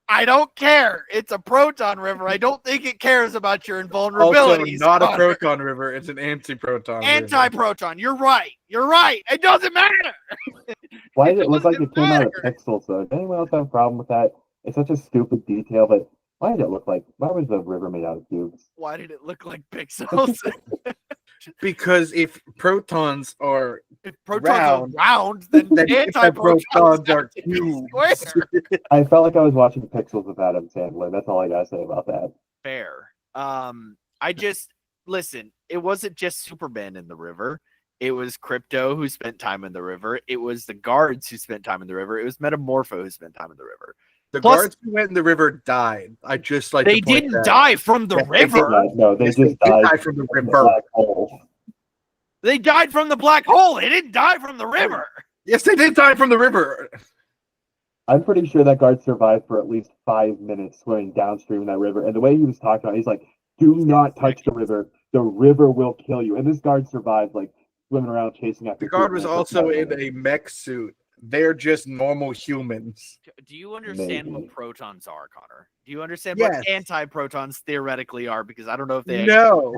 Speaker 1: I don't care. It's a proton river. I don't think it cares about your
Speaker 3: Also,
Speaker 1: invulnerabilities.
Speaker 3: not a
Speaker 1: Connor.
Speaker 3: proton river. It's an anti-proton river.
Speaker 1: Anti-proton. You're right. You're right. It doesn't matter.
Speaker 4: Why did it look like
Speaker 1: doesn't
Speaker 4: it came out of
Speaker 1: matter.
Speaker 4: pixels though? Does anyone else have a problem with that? It's such a stupid detail, but why did it look like? Why was the river made out of cubes?
Speaker 1: Why did it look like pixels?
Speaker 3: Because if protons are
Speaker 1: If protons are round, then
Speaker 3: then
Speaker 1: anti-protons
Speaker 3: antiprotons
Speaker 1: have
Speaker 3: are
Speaker 1: to be
Speaker 3: cubes.
Speaker 1: square.
Speaker 4: I felt like I was watching Pixels with Adam Sandler. That's all I gotta say about that.
Speaker 1: Fair. I just listen. It wasn't just Superman in the river. It was Crypto who spent time in the river. It was the guards who spent time in the river. It was Metamorpho who spent time in the river.
Speaker 3: The
Speaker 1: Plus-
Speaker 3: guards who went in the river died. I just like
Speaker 1: They
Speaker 3: to point
Speaker 1: didn't
Speaker 3: that
Speaker 1: die from the
Speaker 3: Yes, they did.
Speaker 1: river.
Speaker 4: No, they
Speaker 3: Yes,
Speaker 4: just
Speaker 3: they did
Speaker 4: died
Speaker 3: die from the
Speaker 4: from
Speaker 3: river.
Speaker 4: black hole.
Speaker 1: They died from the black hole. They didn't die from the river.
Speaker 3: Yes, they did die from the river.
Speaker 4: I'm pretty sure that guard survived for at least 5 minutes swimming downstream in that river. And the way he was talking about it, he's like, do not touch the river. The river will kill you. And this guard survived, like, swimming around chasing after
Speaker 3: The guard was
Speaker 4: Superman for
Speaker 3: also
Speaker 4: 5
Speaker 3: in
Speaker 4: minutes.
Speaker 3: a mech suit. They're just normal humans.
Speaker 1: Do you understand
Speaker 4: Maybe.
Speaker 1: what protons are, Connor? Do you understand
Speaker 3: Yes.
Speaker 1: what anti-protons theoretically are? Because I don't know if they
Speaker 3: No.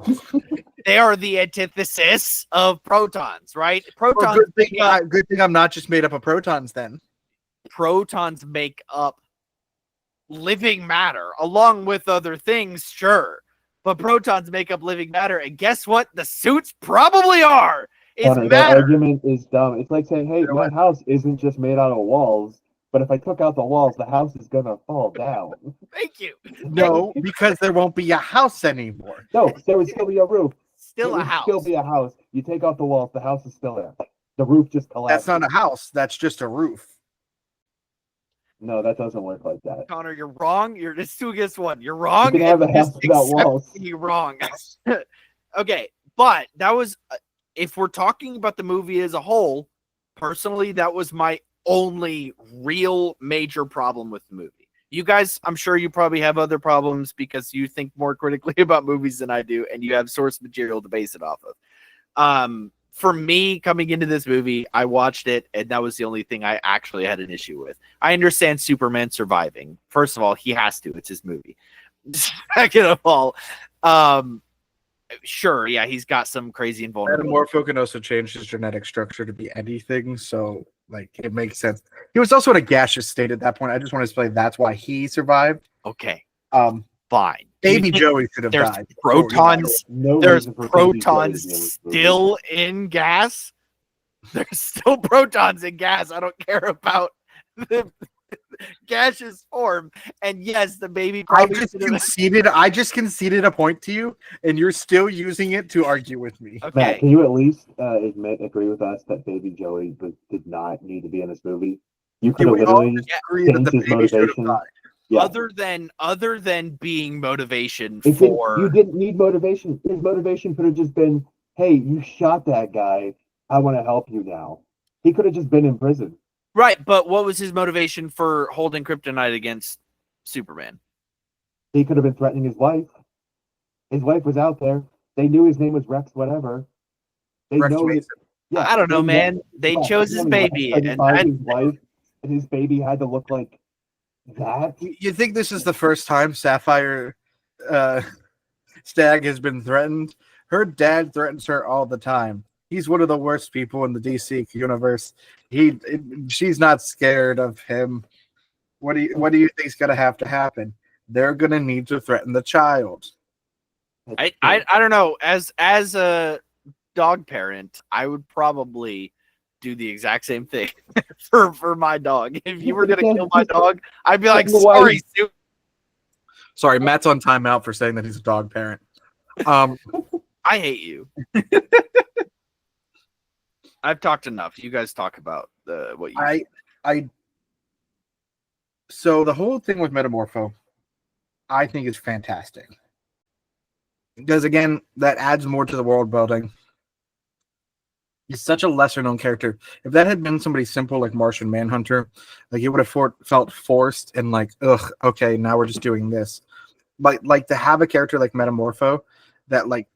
Speaker 1: they are the antithesis of protons, right?
Speaker 3: Well,
Speaker 1: Protons
Speaker 3: good thing I'm not just made up of protons then.
Speaker 1: protons make up living matter along with other things, sure. But protons make up living matter, and guess what? The suits probably are. It's
Speaker 4: Connor, that
Speaker 1: matter.
Speaker 4: argument is dumb. It's like saying, hey,
Speaker 3: You know
Speaker 4: my
Speaker 3: what?
Speaker 4: house isn't just made out of walls, but if I took out the walls, the house is going to fall down.
Speaker 1: Thank you.
Speaker 3: No, because there won't be a house anymore.
Speaker 4: No, there would still be a roof.
Speaker 1: Still
Speaker 4: It
Speaker 1: a
Speaker 4: would
Speaker 1: house.
Speaker 4: still be a house. You take out the walls, the house is still there. The roof just collapses.
Speaker 3: That's not a house. That's just a roof.
Speaker 4: No, that doesn't work like that.
Speaker 1: Connor, you're wrong. It's 2 against 1. You're wrong.
Speaker 4: You can have
Speaker 1: and
Speaker 4: a house
Speaker 1: just
Speaker 4: without
Speaker 1: accept
Speaker 4: walls.
Speaker 1: You're wrong. Okay, but that was if we're talking about the movie as a whole, personally, that was my only real major problem with the movie. You guys, I'm sure you probably have other problems because you think more critically about movies than I do, and you have source material to base it off of. For me, coming into this movie, I watched it, and that was the only thing I actually had an issue with. I understand Superman surviving. First of all, he has to. It's his movie. Second of all, sure, yeah, he's got some crazy invulnerability.
Speaker 3: Metamorpho can also change his genetic structure to be anything, so like it makes sense. He was also in a gaseous state at that point. I just want to explain that's why he survived.
Speaker 1: Okay,
Speaker 3: Baby
Speaker 1: fine. You think
Speaker 3: Joey should have
Speaker 1: there's
Speaker 3: died.
Speaker 1: protons.
Speaker 4: No
Speaker 1: There's
Speaker 4: reason for Baby Joey
Speaker 1: protons
Speaker 4: to be in this movie.
Speaker 1: still in gas. There's still protons in gas. I don't care about the gaseous form. And yes, the baby
Speaker 3: I
Speaker 1: probably
Speaker 3: just conceded a point to you, and you're still using it to argue with me.
Speaker 4: Matt,
Speaker 1: okay.
Speaker 4: can you at least agree with us that Baby Joey did not need to be in this movie? You could
Speaker 3: Can
Speaker 4: have
Speaker 3: we all
Speaker 4: literally
Speaker 3: agree that the
Speaker 4: changed his
Speaker 3: baby should have
Speaker 4: motivation.
Speaker 3: died?
Speaker 4: Yeah.
Speaker 1: Other than being motivation
Speaker 4: You
Speaker 1: for
Speaker 4: didn't need motivation. His motivation could have just been, hey, you shot that guy. I want to help you now. He could have just been in prison.
Speaker 1: right, but what was his motivation for holding kryptonite against Superman?
Speaker 4: He could have been threatening his wife. His wife was out there. They knew his name was Rex whatever. They
Speaker 3: Rex
Speaker 4: know
Speaker 3: Mason.
Speaker 4: his, yeah,
Speaker 1: I don't know,
Speaker 4: they
Speaker 1: man. They
Speaker 4: yeah,
Speaker 1: chose his
Speaker 4: they
Speaker 1: baby,
Speaker 4: had to
Speaker 1: and
Speaker 4: find his wife, and his baby had to look like that.
Speaker 3: You think this is the first time Sapphire Stag has been threatened? Her dad threatens her all the time. He's one of the worst people in the DC universe. She's not scared of him. What do you think's gonna have to happen? They're gonna need to threaten the child.
Speaker 1: I don't know. As a dog parent, I would probably do the exact same thing for my dog. If you were gonna kill my dog, I'd be like, sorry, Sue.
Speaker 3: Sorry, Matt's on timeout for saying that he's a dog parent.
Speaker 1: I hate you. I've talked enough. You guys talk about what you.
Speaker 3: So the whole thing with Metamorpho, I think is fantastic. Because again, that adds more to the world building. He's such a lesser known character. If that had been somebody simple like Martian Manhunter, like it would have felt forced and like, ugh, okay, now we're just doing this. But like to have a character like Metamorpho that like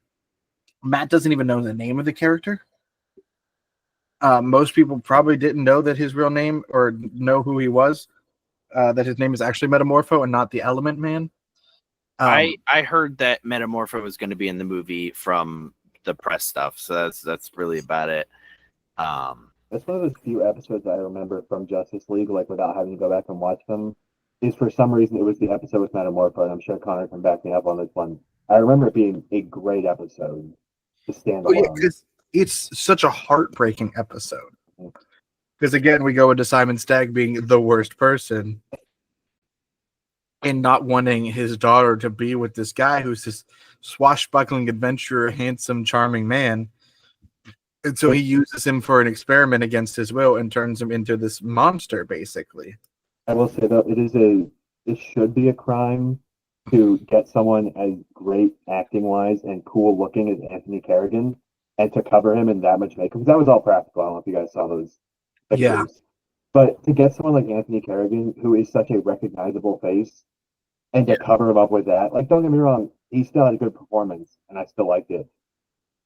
Speaker 3: Matt doesn't even know the name of the character. Most people probably didn't know that his real name or know who he was. That his name is actually Metamorpho and not the Element Man.
Speaker 1: I heard that Metamorpho was going to be in the movie from the press stuff, so that's really about it.
Speaker 4: That's one of those few episodes I remember from Justice League, like without having to go back and watch them. Is for some reason it was the episode with Metamorpho, and I'm sure Connor can back me up on this one. I remember it being a great episode to stand alone.
Speaker 3: Yeah, it's such a heartbreaking episode. Because again, we go into Simon Stagg being the worst person and not wanting his daughter to be with this guy who's this swashbuckling adventurer, handsome, charming man. And so he uses him for an experiment against his will and turns him into this monster, basically.
Speaker 4: I will say though, it should be a crime to get someone as great acting wise and cool looking as Anthony Carrigan and to cover him in that much makeup, because that was all practical. I don't know if you guys saw those pictures.
Speaker 3: Yeah.
Speaker 4: But to get someone like Anthony Carrigan, who is such a recognizable face, and to cover him up with that, like, don't get me wrong, he still had a good performance, and I still liked it.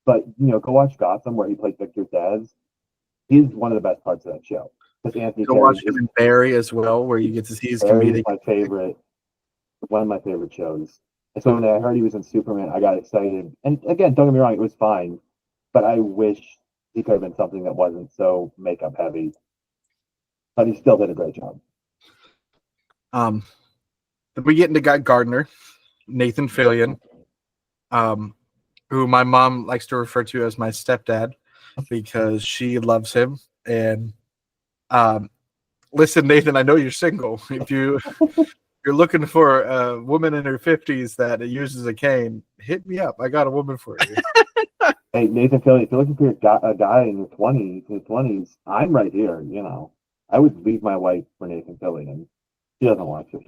Speaker 4: But, go watch Gotham, where he played Victor Zsasz. He's one of the best parts of that show. Because Anthony
Speaker 3: Go watch him in Barry as well, where you get to see his comedic.
Speaker 4: One of my favorite shows. And so when I heard he was in Superman, I got excited. And again, don't get me wrong, it was fine. But I wish he could have been something that wasn't so makeup heavy. But he still did a great job.
Speaker 3: We get into Guy Gardner, Nathan Fillion, who my mom likes to refer to as my stepdad because she loves him. And listen, Nathan, I know you're single. If you're looking for a woman in her 50s that uses a cane, hit me up. I got a woman for you.
Speaker 4: Hey, Nathan Fillion, if you're looking for a guy in his 20s, I'm right here. I would leave my wife for Nathan Fillion. She doesn't watch it.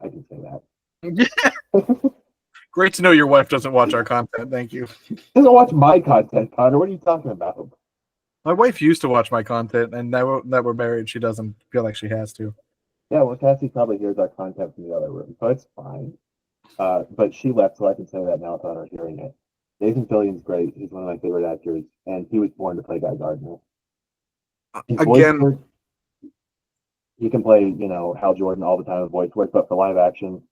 Speaker 4: I can say that.
Speaker 3: Great to know your wife doesn't watch our content. Thank you.
Speaker 4: She doesn't watch my content, Connor. What are you talking about?
Speaker 3: My wife used to watch my content, and now that we're married, she doesn't feel like she has to.
Speaker 4: Yeah, well, Cassie probably hears our content from the other room, so it's fine. But she left, so I can say that now without her hearing it. Nathan Fillion's great. He's one of my favorite actors, and he was born to play Guy Gardner.
Speaker 3: Again,
Speaker 4: he can play, Hal Jordan all the time with voice work, but for live action,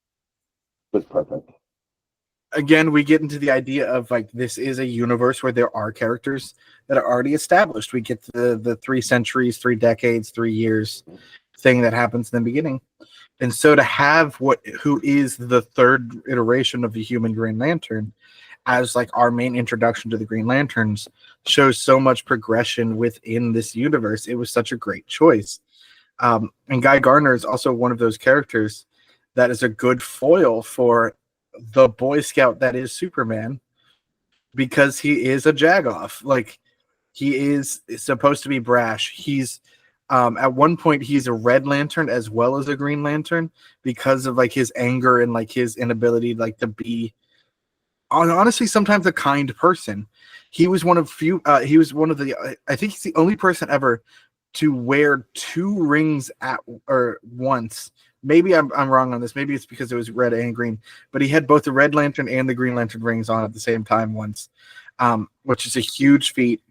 Speaker 4: it was perfect.
Speaker 3: Again, we get into the idea of like this is a universe where there are characters that are already established. We get the 3 centuries, 3 decades, 3 years thing that happens in the beginning. And so to have who is the third iteration of the human Green Lantern as like our main introduction to the Green Lanterns shows so much progression within this universe. It was such a great choice. And Guy Gardner is also one of those characters that is a good foil for the Boy Scout that is Superman, because he is a jagoff. Like, he is supposed to be brash. He's at one point he's a Red Lantern as well as a Green Lantern because of like his anger and like his inability like to be honestly sometimes a kind person. He was one of the I think he's the only person ever to wear 2 rings at or once. Maybe I'm wrong on this. Maybe it's because it was red and green, but he had both the Red Lantern and the Green Lantern rings on at the same time once, which is a huge feat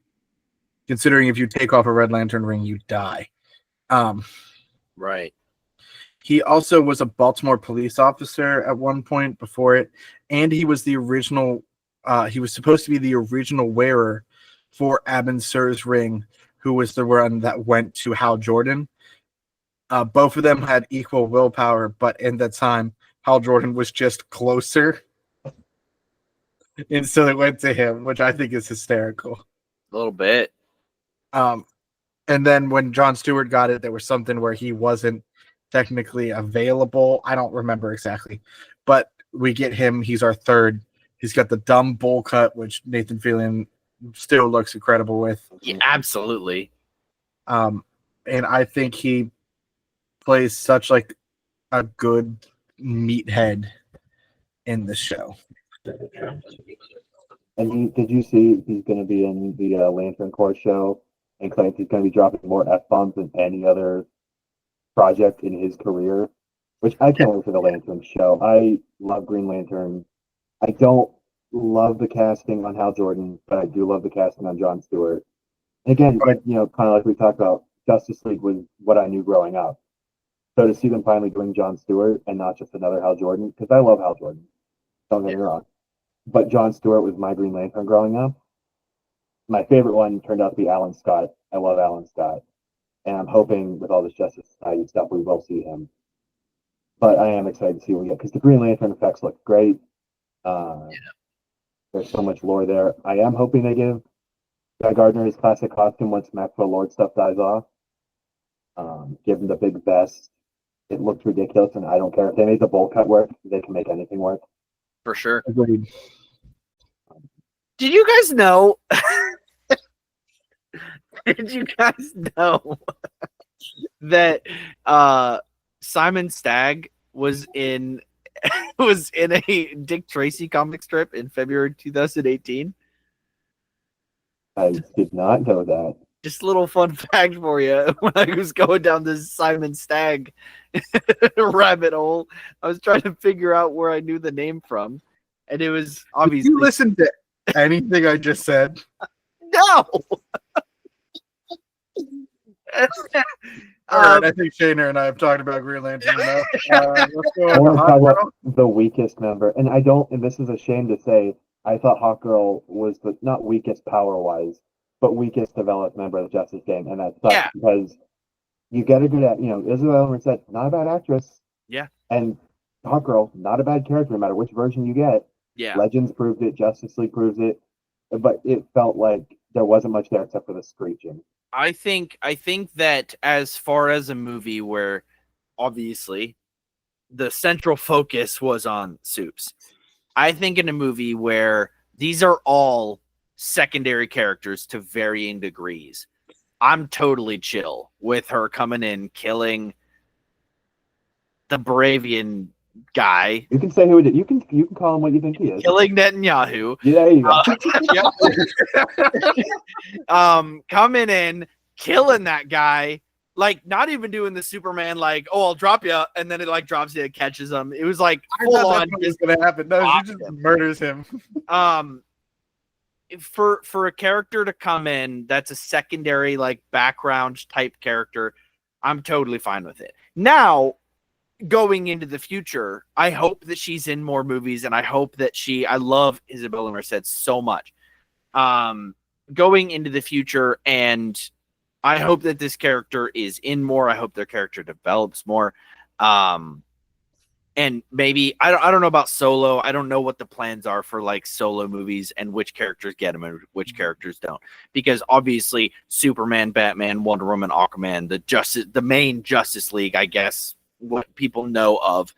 Speaker 3: considering if you take off a Red Lantern ring, you die.
Speaker 1: Right.
Speaker 3: He also was a Baltimore police officer at one point before it, and he was the original. He was supposed to be the original wearer for Abin Sur's ring, who was the one that went to Hal Jordan. Both of them had equal willpower, but in that time, Hal Jordan was just closer. And so it went to him, which I think is hysterical.
Speaker 1: A little bit.
Speaker 3: And then when Jon Stewart got it, there was something where he wasn't technically available. I don't remember exactly. But we get him. He's our third. He's got the dumb bowl cut, which Nathan Fillion still looks incredible with.
Speaker 1: Yeah, absolutely.
Speaker 3: And I think he plays such like a good meathead in the show.
Speaker 4: And did you see he's going to be in the Lantern Corps show and claims he's going to be dropping more F-bombs than any other project in his career, which I can't wait for the Lantern show. I love Green Lantern. I don't love the casting on Hal Jordan, but I do love the casting on Jon Stewart. And again, like, you know, kind of like we talked about, Justice League was what I knew growing up. So to see them finally doing Jon Stewart and not just another Hal Jordan, because I love Hal Jordan, don't get me wrong, but Jon Stewart was my Green Lantern growing up. My favorite one turned out to be Alan Scott. I love Alan Scott, and I'm hoping with all this Justice Society stuff we will see him. But I am excited to see what we get because the Green Lantern effects look great. There's so much lore there. I am hoping they give Guy Gardner his classic costume once Maxwell Lord stuff dies off. Give him the big vest. It looked ridiculous, and I don't care if they made the bowl cut work. They can make anything work.
Speaker 1: For sure.
Speaker 3: Agreed.
Speaker 1: Did you guys know? Did you guys know that Simon Stagg was in a Dick Tracy comic strip in February 2018?
Speaker 4: I did not know that.
Speaker 1: Just a little fun fact for you. When I was going down this Simon Stagg rabbit hole, I was trying to figure out where I knew the name from, and it was
Speaker 3: Did
Speaker 1: obviously
Speaker 3: you listen to anything I just said?
Speaker 1: no.
Speaker 3: All right, I think Shayner and I have talked about Green Lantern enough. Let's go
Speaker 4: I
Speaker 3: on
Speaker 4: want
Speaker 3: to
Speaker 4: to
Speaker 3: Hot
Speaker 4: talk
Speaker 3: Girl.
Speaker 4: about the weakest member, and I don't. And this is a shame to say. I thought Hawk Girl was the not weakest power wise, but weakest developed member of the Justice Gang, and that sucks
Speaker 1: Yeah.
Speaker 4: because you get a good at Isabel Elmer said not a bad actress.
Speaker 1: Yeah.
Speaker 4: And Hawk Girl, not a bad character, no matter which version you get.
Speaker 1: Yeah.
Speaker 4: Legends proved it, Justice League proves it, but it felt like there wasn't much there except for the screeching.
Speaker 1: I think that as far as a movie where obviously the central focus was on Soups, I think in a movie where these are all secondary characters to varying degrees, I'm totally chill with her coming in, killing the Baravian guy,
Speaker 4: You can say who it is. You can call him what you think he is.
Speaker 1: killing Netanyahu,
Speaker 4: Yeah, there you go.
Speaker 1: coming in, killing that guy, like not even doing the Superman, like, oh, I'll drop you, and then it like drops you and catches him. It was like
Speaker 3: I
Speaker 1: full
Speaker 3: thought
Speaker 1: on.
Speaker 3: that's what was going to happen. No, she just murders him.
Speaker 1: For a character to come in that's a secondary like background type character, I'm totally fine with it. Now, going into the future, I hope that she's in more movies, and I hope that I love Isabella Merced so much. Going into the future, and I hope that this character is in more. I hope their character develops more. And maybe I don't know about Solo. I don't know what the plans are for like Solo movies and which characters get them and which characters don't. Because obviously Superman, Batman, Wonder Woman, Aquaman, the main Justice League, I guess, what people know of,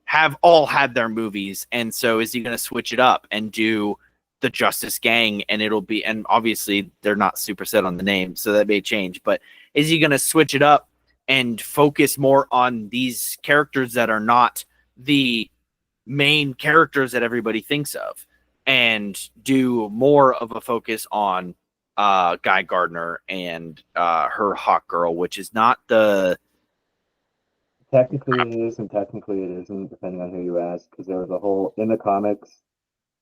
Speaker 1: have all had their movies. And so is he going to switch it up and do the Justice Gang? And and obviously they're not super set on the name, so that may change. But is he going to switch it up and focus more on these characters that are not the main characters that everybody thinks of, and do more of a focus on Guy Gardner and her Hawk Girl, which is not the...
Speaker 4: Technically it is, and technically it isn't, depending on who you ask, because there was a whole, in the comics,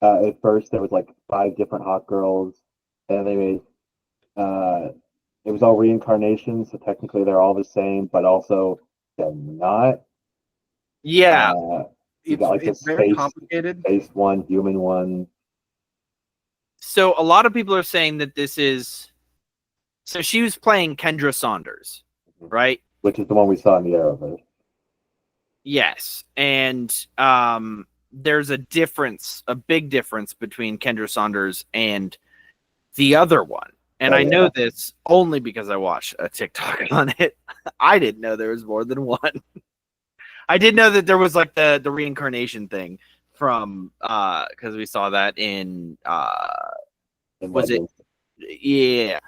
Speaker 4: at first there was like 5 different Hawk Girls, and they made, it was all reincarnations, so technically they're all the same, but also they're not.
Speaker 1: Yeah.
Speaker 4: You got like
Speaker 3: It's
Speaker 4: this
Speaker 3: very complicated.
Speaker 4: space one, human one.
Speaker 1: So a lot of people are saying that this is... So she was playing Kendra Saunders, right?
Speaker 4: Which is the one we saw in the Arrowverse.
Speaker 1: Yes, and there's a difference, a big difference between Kendra Saunders and the other one. And I know this only because I watched a TikTok on it. I didn't know there was more than one. I did know that there was like the reincarnation thing from because we saw that in was it? Yeah.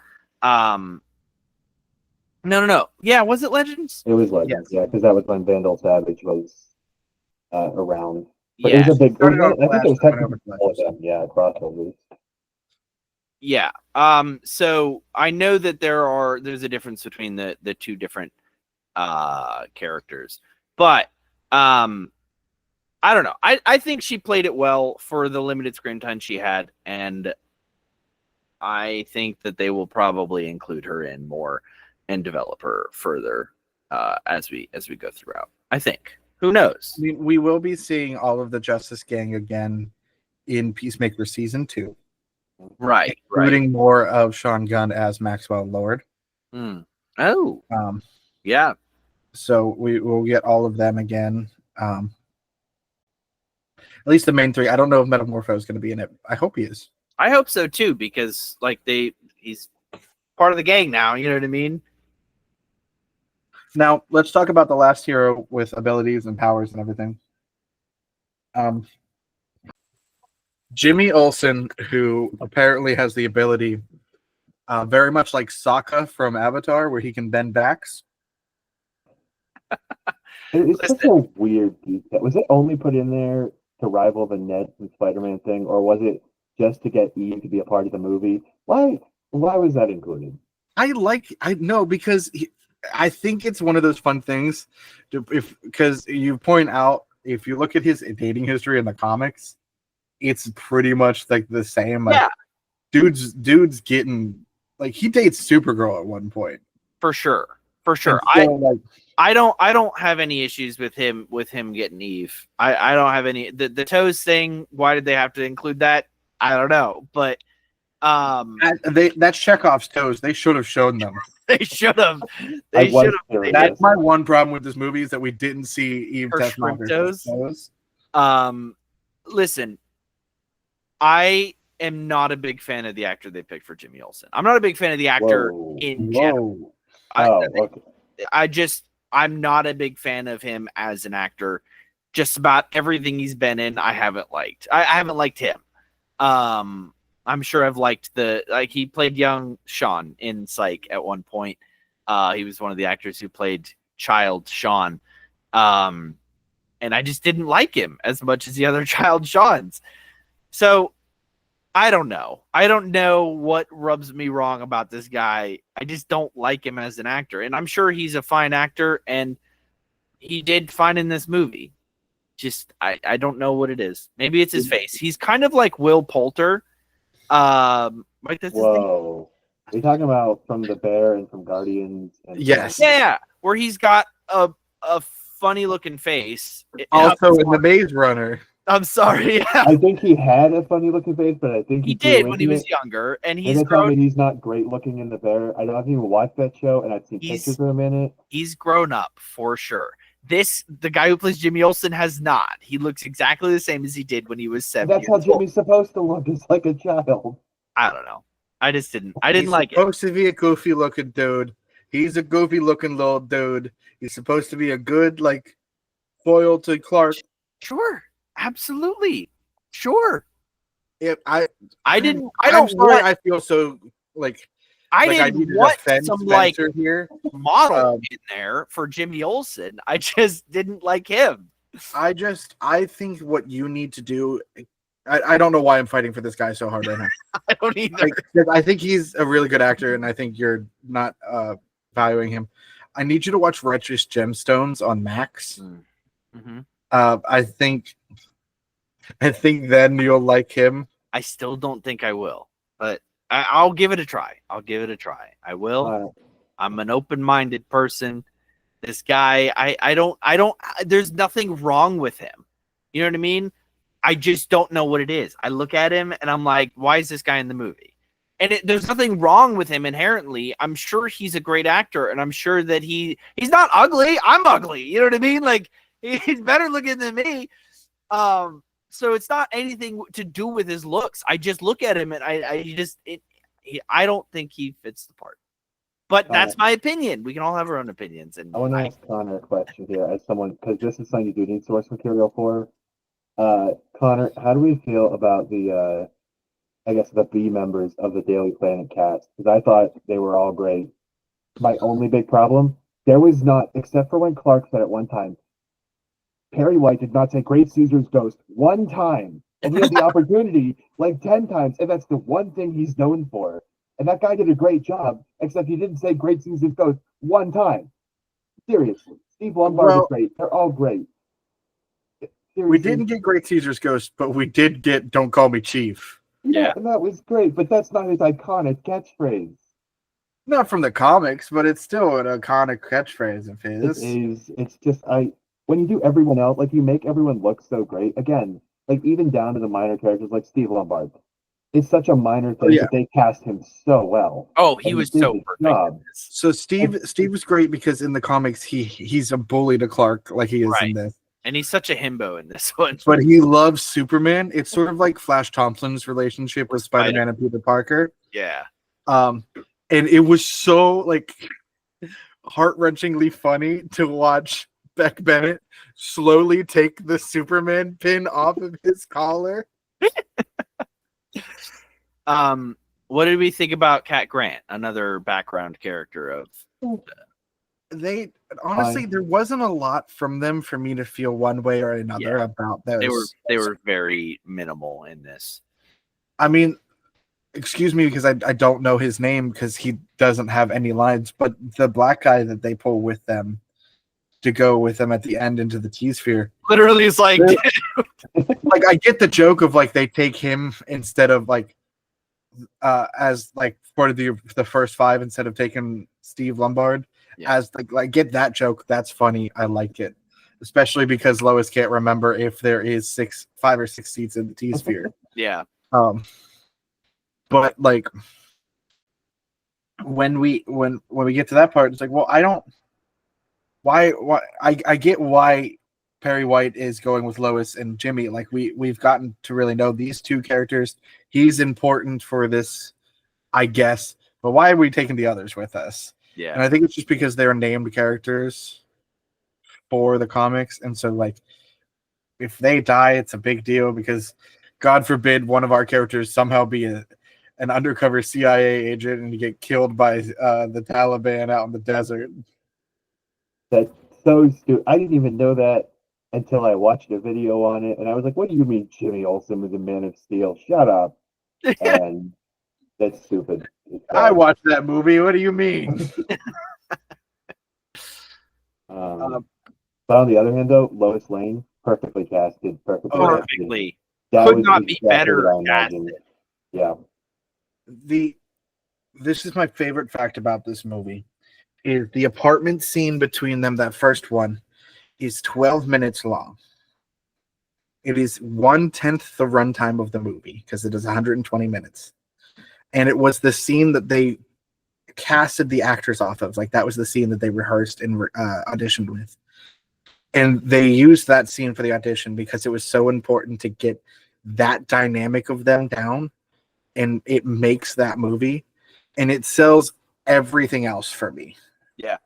Speaker 1: No. Yeah, was it Legends?
Speaker 4: It was Legends,
Speaker 1: Yes.
Speaker 4: yeah, because that was when Vandal Savage was around. But
Speaker 1: Yeah.
Speaker 4: it was a big.
Speaker 3: Started on
Speaker 4: I think it was
Speaker 3: Flash, went over
Speaker 4: technically all of them, yeah, crossovers.
Speaker 1: Yeah. So I know that there's a difference between the two different characters, but I don't know. I think she played it well for the limited screen time she had, and I think that they will probably include her in more and develop her further as we go throughout. I think. Who knows?
Speaker 3: I mean, we will be seeing all of the Justice Gang again in Peacemaker Season 2,
Speaker 1: Right.
Speaker 3: including more of Sean Gunn as Maxwell Lord.
Speaker 1: Hmm. Oh,
Speaker 3: Um,
Speaker 1: yeah.
Speaker 3: so we will get all of them again. At least the main three. I don't know if Metamorpho is going to be in it. I hope he is.
Speaker 1: I hope so too, because like he's part of the gang now. You know what I mean?
Speaker 3: Now, let's talk about the last hero with abilities and powers and everything. Jimmy Olsen, who apparently has the ability, very much like Sokka from Avatar, where he can bend backs.
Speaker 4: It's such a weird detail. Was it only put in there to rival the Ned from Spider-Man thing, or was it just to get Eve to be a part of the movie? Why was that included?
Speaker 3: I know because I think it's one of those fun things, because you point out, if you look at his dating history in the comics, it's pretty much like the same. Like,
Speaker 1: Yeah.
Speaker 3: dude's getting, like, he dates Supergirl at one point.
Speaker 1: For sure. For sure.
Speaker 3: And so, like,
Speaker 1: I don't have any issues with him getting Eve. I don't have any the toes thing. Why did they have to include that? I don't know. But
Speaker 3: that's Chekhov's toes. They should have shown them.
Speaker 1: they should have.
Speaker 4: I
Speaker 1: They
Speaker 4: was
Speaker 1: should have.
Speaker 4: curious.
Speaker 3: That's my one problem with this movie, is that we didn't see Eve
Speaker 1: Her shrimp
Speaker 3: Deathmonger's
Speaker 1: toes? Listen, I am not a big fan of the actor they picked for Jimmy Olsen. I'm not a big fan of the actor
Speaker 4: Whoa.
Speaker 1: in general.
Speaker 3: Whoa.
Speaker 4: Okay.
Speaker 1: I'm not a big fan of him as an actor. Just about everything he's been in, I haven't liked. I haven't liked him. I'm sure I've liked he played young Sean in Psych at one point. He was one of the actors who played child Sean. And I just didn't like him as much as the other child Seans. So I don't know. I don't know what rubs me wrong about this guy. I just don't like him as an actor. And I'm sure he's a fine actor, and he did fine in this movie. Just, I don't know what it is. Maybe it's his face. He's kind of like Will Poulter. Like that's his name.
Speaker 4: Whoa. Are you talking about from The Bear and from Guardians? And
Speaker 3: Yes.
Speaker 1: Yeah, where he's got a funny looking face.
Speaker 3: Also in The Maze Runner.
Speaker 1: I'm sorry. Yeah.
Speaker 4: I think he had a funny looking face, but I think
Speaker 1: He
Speaker 4: grew
Speaker 1: did when he
Speaker 4: into
Speaker 1: was
Speaker 4: it.
Speaker 1: younger, and
Speaker 4: And
Speaker 1: he's
Speaker 4: they tell me
Speaker 1: grown.
Speaker 4: he's not great looking in The Bear. I don't even watch that show, and I've seen
Speaker 1: He's-
Speaker 4: pictures of him in it.
Speaker 1: He's grown up for sure. The guy who plays Jimmy Olsen has not. He looks exactly the same as he did when he was 7
Speaker 4: That's how
Speaker 1: years old.
Speaker 4: Jimmy's supposed to look. He's like a child.
Speaker 1: I don't know. I just didn't. I didn't
Speaker 3: He's
Speaker 1: like it.
Speaker 3: supposed to be a goofy looking dude. He's a goofy looking little dude. He's supposed to be a good, like, foil to Clark.
Speaker 1: Sure, absolutely, sure.
Speaker 3: I
Speaker 1: didn't.
Speaker 3: I'm
Speaker 1: I don't
Speaker 3: sorry.
Speaker 1: want.
Speaker 3: I feel so like
Speaker 1: I
Speaker 3: like I
Speaker 1: didn't
Speaker 3: need to
Speaker 1: want
Speaker 3: defend
Speaker 1: some like
Speaker 3: Spencer here.
Speaker 1: model in there for Jimmy Olsen. I just didn't like him.
Speaker 3: I think what you need to do. I don't know why I'm fighting for this guy so hard right now.
Speaker 1: I don't either.
Speaker 3: I think he's a really good actor, and I think you're not valuing him. I need you to watch Righteous Gemstones on Max.
Speaker 1: Mm-hmm.
Speaker 3: I think then you'll like him.
Speaker 1: I still don't think I will, but I'll give it a try. I'll give it a try. I will. I'm an open-minded person. This guy, I don't, there's nothing wrong with him. You know what I mean? I just don't know what it is. I look at him and I'm like, why is this guy in the movie? And there's nothing wrong with him inherently. I'm sure he's a great actor, and I'm sure that he's not ugly. I'm ugly. You know what I mean? Like, he's better looking than me. So it's not anything to do with his looks. I just look at him and I don't think he fits the part. But that's my opinion. We can all have our own opinions. And
Speaker 4: I want to ask Connor a question here, as someone, because this is something you do need source material for. Connor, how do we feel about the B members of the Daily Planet cast? Because I thought they were all great. My only big problem, there was not, except for when Clark said at one time, Perry White did not say Great Caesar's ghost one time. And he had the opportunity like 10 times, and that's the one thing he's known for. And that guy did a great job, except he didn't say great Caesar's Ghost one time. Seriously. Steve Lombard is great. They're all great. Seriously.
Speaker 3: We didn't get Great Caesar's Ghost, but we did get Don't Call Me Chief.
Speaker 1: Yeah.
Speaker 4: And that was great, but that's not his iconic catchphrase.
Speaker 3: Not from the comics, but it's still an iconic catchphrase of
Speaker 4: It
Speaker 3: his.
Speaker 4: is. It's just when you do everyone else, like you make everyone look so great. Again, like even down to the minor characters, like Steve Lombard. It's such a minor thing, but they cast him so well.
Speaker 1: Oh, he was so perfect.
Speaker 4: Job.
Speaker 3: So Steve was great because in the comics he's a bully to Clark like he is in this.
Speaker 1: And he's such a himbo in this one.
Speaker 3: But he loves Superman. It's sort of like Flash Thompson's relationship with Spider-Man and Peter Parker.
Speaker 1: Yeah.
Speaker 3: And it was so like heart-wrenchingly funny to watch Beck Bennett slowly take the Superman pin off of his collar.
Speaker 1: What did we think about Cat Grant, another background character of?
Speaker 3: They honestly, there wasn't a lot from them for me to feel one way or another about those.
Speaker 1: They were very minimal in this.
Speaker 3: I mean, excuse me because I don't know his name because he doesn't have any lines. But the black guy that they pull with them to go with them at the end into the T-sphere,
Speaker 1: literally, it's like,
Speaker 3: like I get the joke of like they take him instead of like as like for the first five instead of taking Steve Lombard. As like get that joke, that's funny. I like it, especially because Lois can't remember if there is 5 or 6 seats in the T-sphere.
Speaker 1: Yeah.
Speaker 3: But like when we get to that part, it's like, well, I don't. Why I get why Perry White is going with Lois and Jimmy. Like we've gotten to really know these two characters. He's important for this, I guess. But why are we taking the others with us?
Speaker 1: Yeah.
Speaker 3: And I think it's just because they're named characters for the comics. And so, like, if they die, it's a big deal because, God forbid, one of our characters somehow be an undercover CIA agent and get killed by the Taliban out in the desert.
Speaker 4: That's so stupid. I didn't even know that until I watched a video on it. And I was like, what do you mean Jimmy Olsen was a Man of Steel? Shut up. And that's stupid.
Speaker 3: I watched that movie. What do you mean?
Speaker 4: But on the other hand, though, Lois Lane, perfectly casted.
Speaker 1: Perfectly.
Speaker 4: That
Speaker 1: Could
Speaker 4: was
Speaker 1: not be
Speaker 4: exactly
Speaker 1: better
Speaker 4: what I imagined. Yeah.
Speaker 3: This is my favorite fact about this movie is the apartment scene between them. That first one is 12 minutes long. It is 1/10 the runtime of the movie because it is 120 minutes. And it was the scene that they casted the actors off of. Like that was the scene that they rehearsed and auditioned with. And they used that scene for the audition because it was so important to get that dynamic of them down. And it makes that movie. And it sells everything else for me.
Speaker 1: Yeah.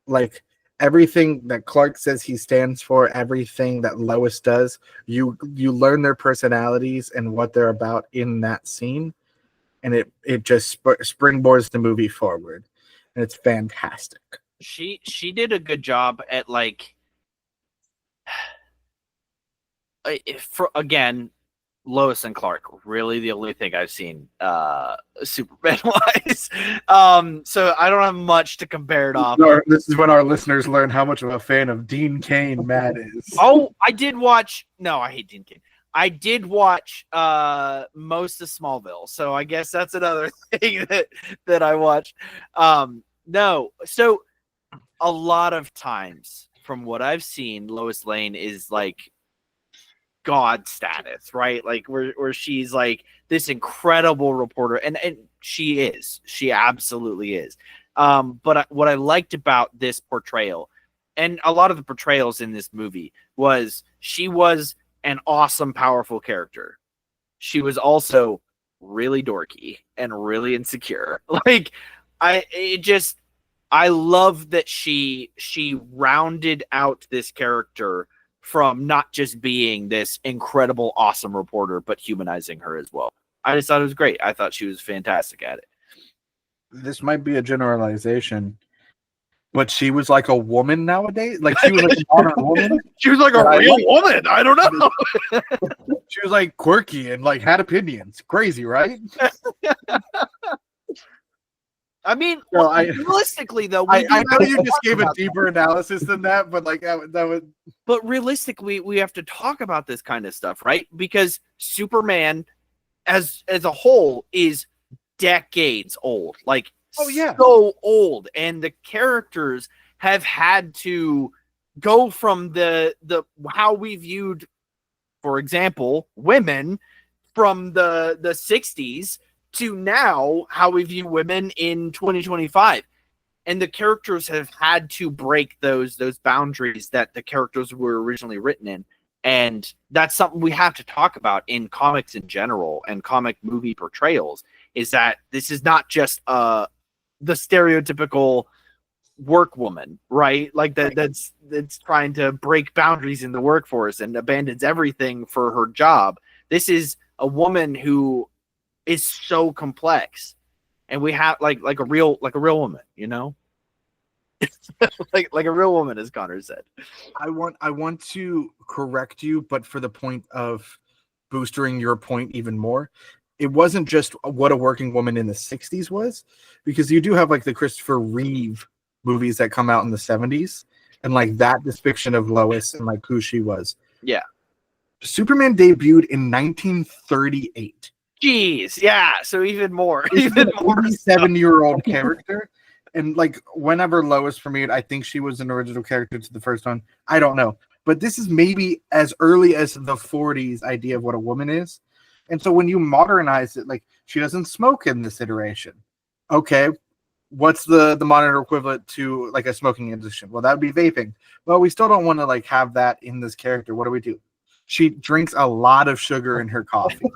Speaker 3: Like everything that Clark says he stands for, everything that Lois does, you learn their personalities and what they're about in that scene. And it just springboards the movie forward. And it's fantastic.
Speaker 1: She did a good job at like again, Lois and Clark, really the only thing I've seen Superman wise. So I don't have much to compare it off.
Speaker 3: This is when our listeners learn how much of a fan of Dean Cain Matt is.
Speaker 1: Oh, I did watch. No, I hate Dean Cain. I did watch most of Smallville, so I guess that's another thing that I watched. No, so a lot of times from what I've seen, Lois Lane is like God status, right? Like where she's like this incredible reporter, and she absolutely is. But what I liked about this portrayal, and a lot of the portrayals in this movie, was she was an awesome, powerful character. She was also really dorky and really insecure. Like I love that she rounded out this character from not just being this incredible, awesome reporter, but humanizing her as well. I just thought it was great. I thought she was fantastic at it.
Speaker 3: This might be a generalization, but she was like a woman nowadays. Like she was like a modern woman.
Speaker 1: She was like a real woman. I don't know.
Speaker 3: She was like quirky and like had opinions. Crazy, right?
Speaker 1: I mean,
Speaker 3: No,
Speaker 1: realistically, though,
Speaker 3: I know
Speaker 1: have
Speaker 3: you
Speaker 1: to
Speaker 3: just
Speaker 1: talk
Speaker 3: gave a
Speaker 1: about
Speaker 3: deeper analysis than that, but like that was
Speaker 1: But realistically, we have to talk about this kind of stuff, right? Because Superman, as a whole, is decades old. Like,
Speaker 3: Oh, yeah.
Speaker 1: so old, and the characters have had to go from the how we viewed, for example, women from the 60s to now how we view women in 2025. And the characters have had to break those boundaries that the characters were originally written in. And that's something we have to talk about in comics in general and comic movie portrayals, is that this is not just the stereotypical work woman, right? Like that's trying to break boundaries in the workforce and abandons everything for her job. This is a woman who is so complex, and we have like a real woman, you know. like a real woman, as Connor said.
Speaker 3: I want to correct you, but for the point of boosting your point even more, it wasn't just what a working woman in the 60s was, because you do have like the Christopher Reeve movies that come out in the 70s, and like that depiction of Lois and like who she was.
Speaker 1: Yeah.
Speaker 3: Superman debuted in 1938.
Speaker 1: Jeez, yeah. So even more,
Speaker 3: This is an 87-year-old character. And like whenever Lois premiered, I think she was an original character to the first one. I don't know. But this is maybe as early as the 40s idea of what a woman is. And so when you modernize it, like she doesn't smoke in this iteration. Okay, what's the modern equivalent to like a smoking addiction? Well, that would be vaping. Well, we still don't want to like have that in this character. What do? She drinks a lot of sugar in her coffee.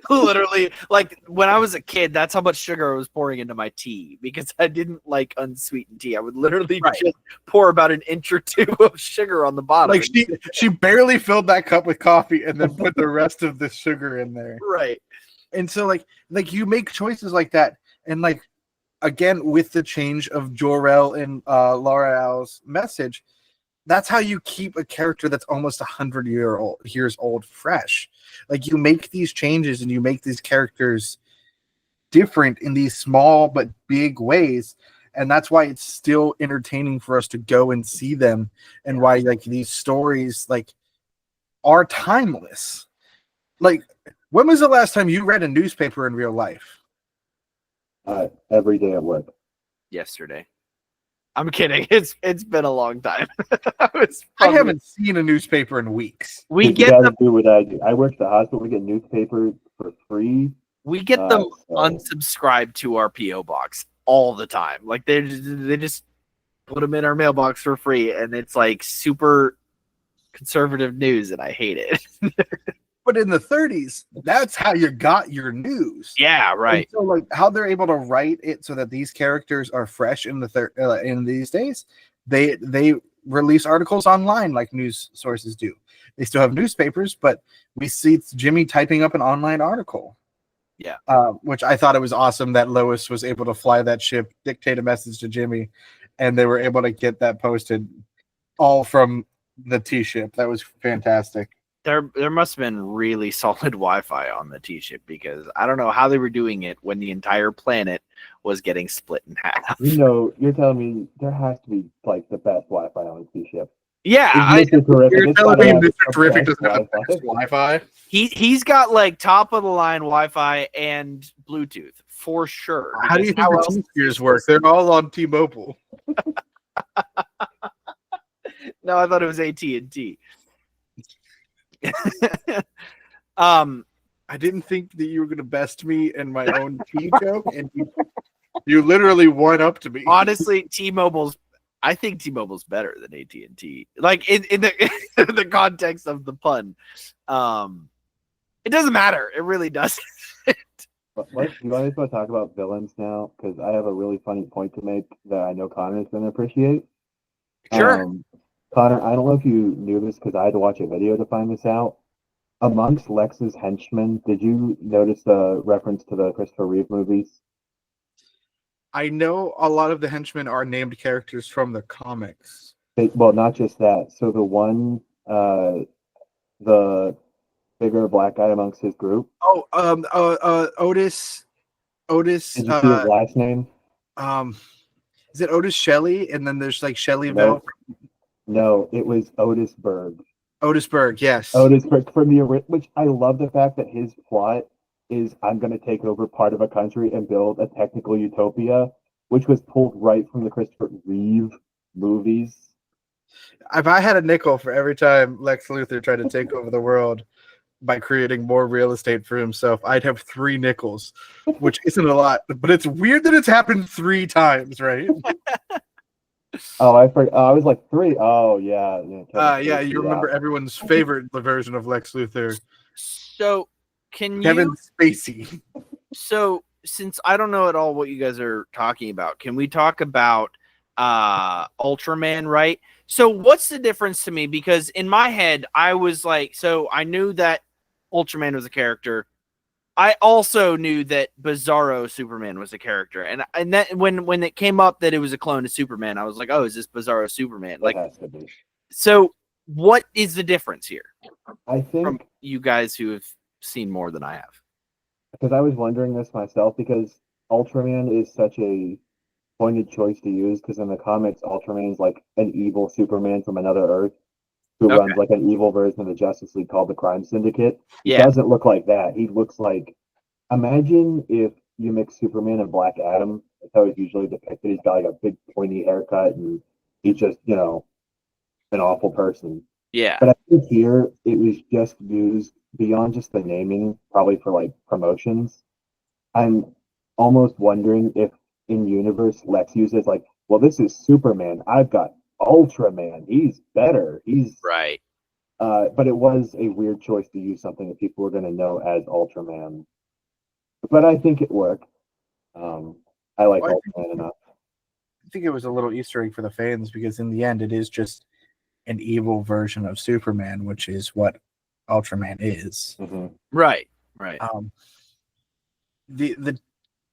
Speaker 1: Literally, like when I was a kid, that's how much sugar I was pouring into my tea, because I didn't like unsweetened tea. I would literally just pour about an inch or two of sugar on the bottom.
Speaker 3: Like she barely filled that cup with coffee and then put the rest of the sugar in there.
Speaker 1: Right.
Speaker 3: And so like you make choices like that, and like again with the change of Jor-El and L'Oreal's message, that's how you keep a character that's almost 100 years old fresh. Like you make these changes and you make these characters different in these small but big ways, and that's why it's still entertaining for us to go and see them, and why like these stories like are timeless. Like, when was the last time you read a newspaper in real life?
Speaker 4: Every day at work.
Speaker 1: Yesterday. I'm kidding. It's been a long time.
Speaker 3: I haven't seen a newspaper in weeks.
Speaker 1: We
Speaker 4: You
Speaker 1: get
Speaker 4: gotta
Speaker 1: them.
Speaker 4: do what I do. I work at the hospital. We get newspapers for free.
Speaker 1: We get them
Speaker 4: So-
Speaker 1: unsubscribed to our PO box all the time. Like they just put them in our mailbox for free, and it's like super conservative news, and I hate it.
Speaker 3: But in the 30s, that's how you got your news.
Speaker 1: Yeah, right.
Speaker 3: And so like how they're able to write it so that these characters are fresh in the in these days, they release articles online like news sources do. They still have newspapers, but we see Jimmy typing up an online article.
Speaker 1: Yeah.
Speaker 3: Which I thought it was awesome that Lois was able to fly that ship, dictate a message to Jimmy, and they were able to get that posted all from the T-ship. That was fantastic.
Speaker 1: There must have been really solid Wi-Fi on the T-ship, because I don't know how they were doing it when the entire planet was getting split in half.
Speaker 4: You know, you're telling me there has to be like the best Wi-Fi on the T-ship.
Speaker 1: Yeah,
Speaker 4: It's Mr. Terrific.
Speaker 3: You're
Speaker 4: It's
Speaker 3: telling
Speaker 4: gotta
Speaker 3: me
Speaker 4: have
Speaker 3: Mr.
Speaker 4: the
Speaker 3: Terrific
Speaker 4: best
Speaker 3: doesn't have the
Speaker 4: Wi-Fi.
Speaker 3: best Wi-Fi?
Speaker 1: he's got like top of the line Wi-Fi and Bluetooth for sure.
Speaker 3: How do you
Speaker 1: Because
Speaker 3: think the T-Spheres work? They're all on T-Mobile.
Speaker 1: No, I thought it was AT&T.
Speaker 3: I didn't think that you were going to best me in my own T joke, and you literally won up to me.
Speaker 1: Honestly, I think T-Mobile's better than AT&T. Like in the in the context of the pun. It doesn't matter. It really doesn't.
Speaker 4: You guys want to talk about villains now? Because I have a really funny point to make that I know Connor's going to appreciate.
Speaker 1: Sure.
Speaker 4: Connor, I don't know if you knew this because I had to watch a video to find this out. Amongst Lex's henchmen, did you notice the reference to the Christopher Reeve movies?
Speaker 3: I know a lot of the henchmen are named characters from the comics.
Speaker 4: Well, not just that. So the one, the bigger black guy amongst his group.
Speaker 3: Oh, Otis. Otis.
Speaker 4: Did you see his last name?
Speaker 3: Is it Otis Shelley? And then there's like Shelleyville.
Speaker 4: Nope. No, it was Otis Berg.
Speaker 3: Otisburg, yes.
Speaker 4: Otis Berg from the which I love the fact that his plot is I'm going to take over part of a country and build a technical utopia, which was pulled right from the Christopher Reeve movies.
Speaker 3: If I had a nickel for every time Lex Luthor tried to take over the world by creating more real estate for himself, I'd have 3 nickels, which isn't a lot, but it's weird that it's happened 3 times, right?
Speaker 4: Oh, I forgot. I was like 3. Oh, yeah.
Speaker 3: Yeah, you remember everyone's favorite version of Lex Luthor,
Speaker 1: So can
Speaker 3: Kevin
Speaker 1: you?
Speaker 3: Spacey.
Speaker 1: So since I don't know at all what you guys are talking about, can we talk about Ultraman? Right. So what's the difference to me? Because in my head, I was like, so I knew that Ultraman was a character. I also knew that Bizarro Superman was a character, and that when it came up that it was a clone of Superman, I was like, oh, is this Bizarro Superman? Like,
Speaker 4: has to be.
Speaker 1: so what is the difference here
Speaker 4: I think
Speaker 1: from you guys who have seen more than I have?
Speaker 4: because I was wondering this myself because Ultraman is such a pointed choice to use because in the comics, Ultraman is like an evil Superman from another Earth who
Speaker 1: Okay.
Speaker 4: runs like an evil version of the Justice League called the Crime Syndicate. He
Speaker 1: Yeah.
Speaker 4: doesn't look like that. He looks like, imagine if you mix Superman and Black Adam. That's how he's usually depicted. He's got like a big pointy haircut and he's just, an awful person.
Speaker 1: Yeah.
Speaker 4: But I think here it was just used beyond just the naming, probably for like promotions. I'm almost wondering if in universe Lex uses like, well, this is Superman. I've got Ultraman. He's better. He's
Speaker 1: Right.
Speaker 4: but it was a weird choice to use something that people were going to know as Ultraman. But I think it worked. I like
Speaker 3: Well,
Speaker 4: Ultraman enough.
Speaker 3: I think it was a little Easter egg for the fans because in the end, it is just an evil version of Superman, which is what Ultraman is.
Speaker 4: Mm-hmm.
Speaker 1: Right. Right.
Speaker 3: The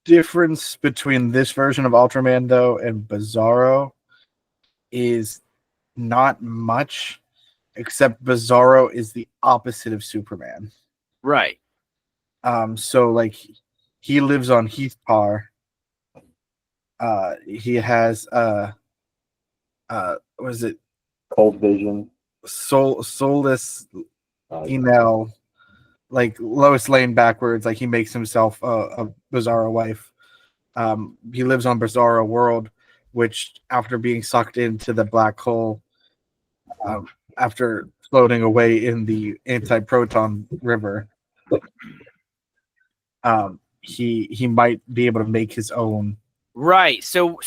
Speaker 3: difference between this version of Ultraman though and Bizarro is not much, except Bizarro is the opposite of Superman.
Speaker 1: Right.
Speaker 3: So like he lives on Heathpar. He has what is it?
Speaker 4: Cold Vision.
Speaker 3: Soulless email, like Lois Lane backwards. Like he makes himself a Bizarro wife. He lives on Bizarro World, which after being sucked into the black hole, after floating away in the anti-proton river, he might be able to make his own.
Speaker 1: Right. So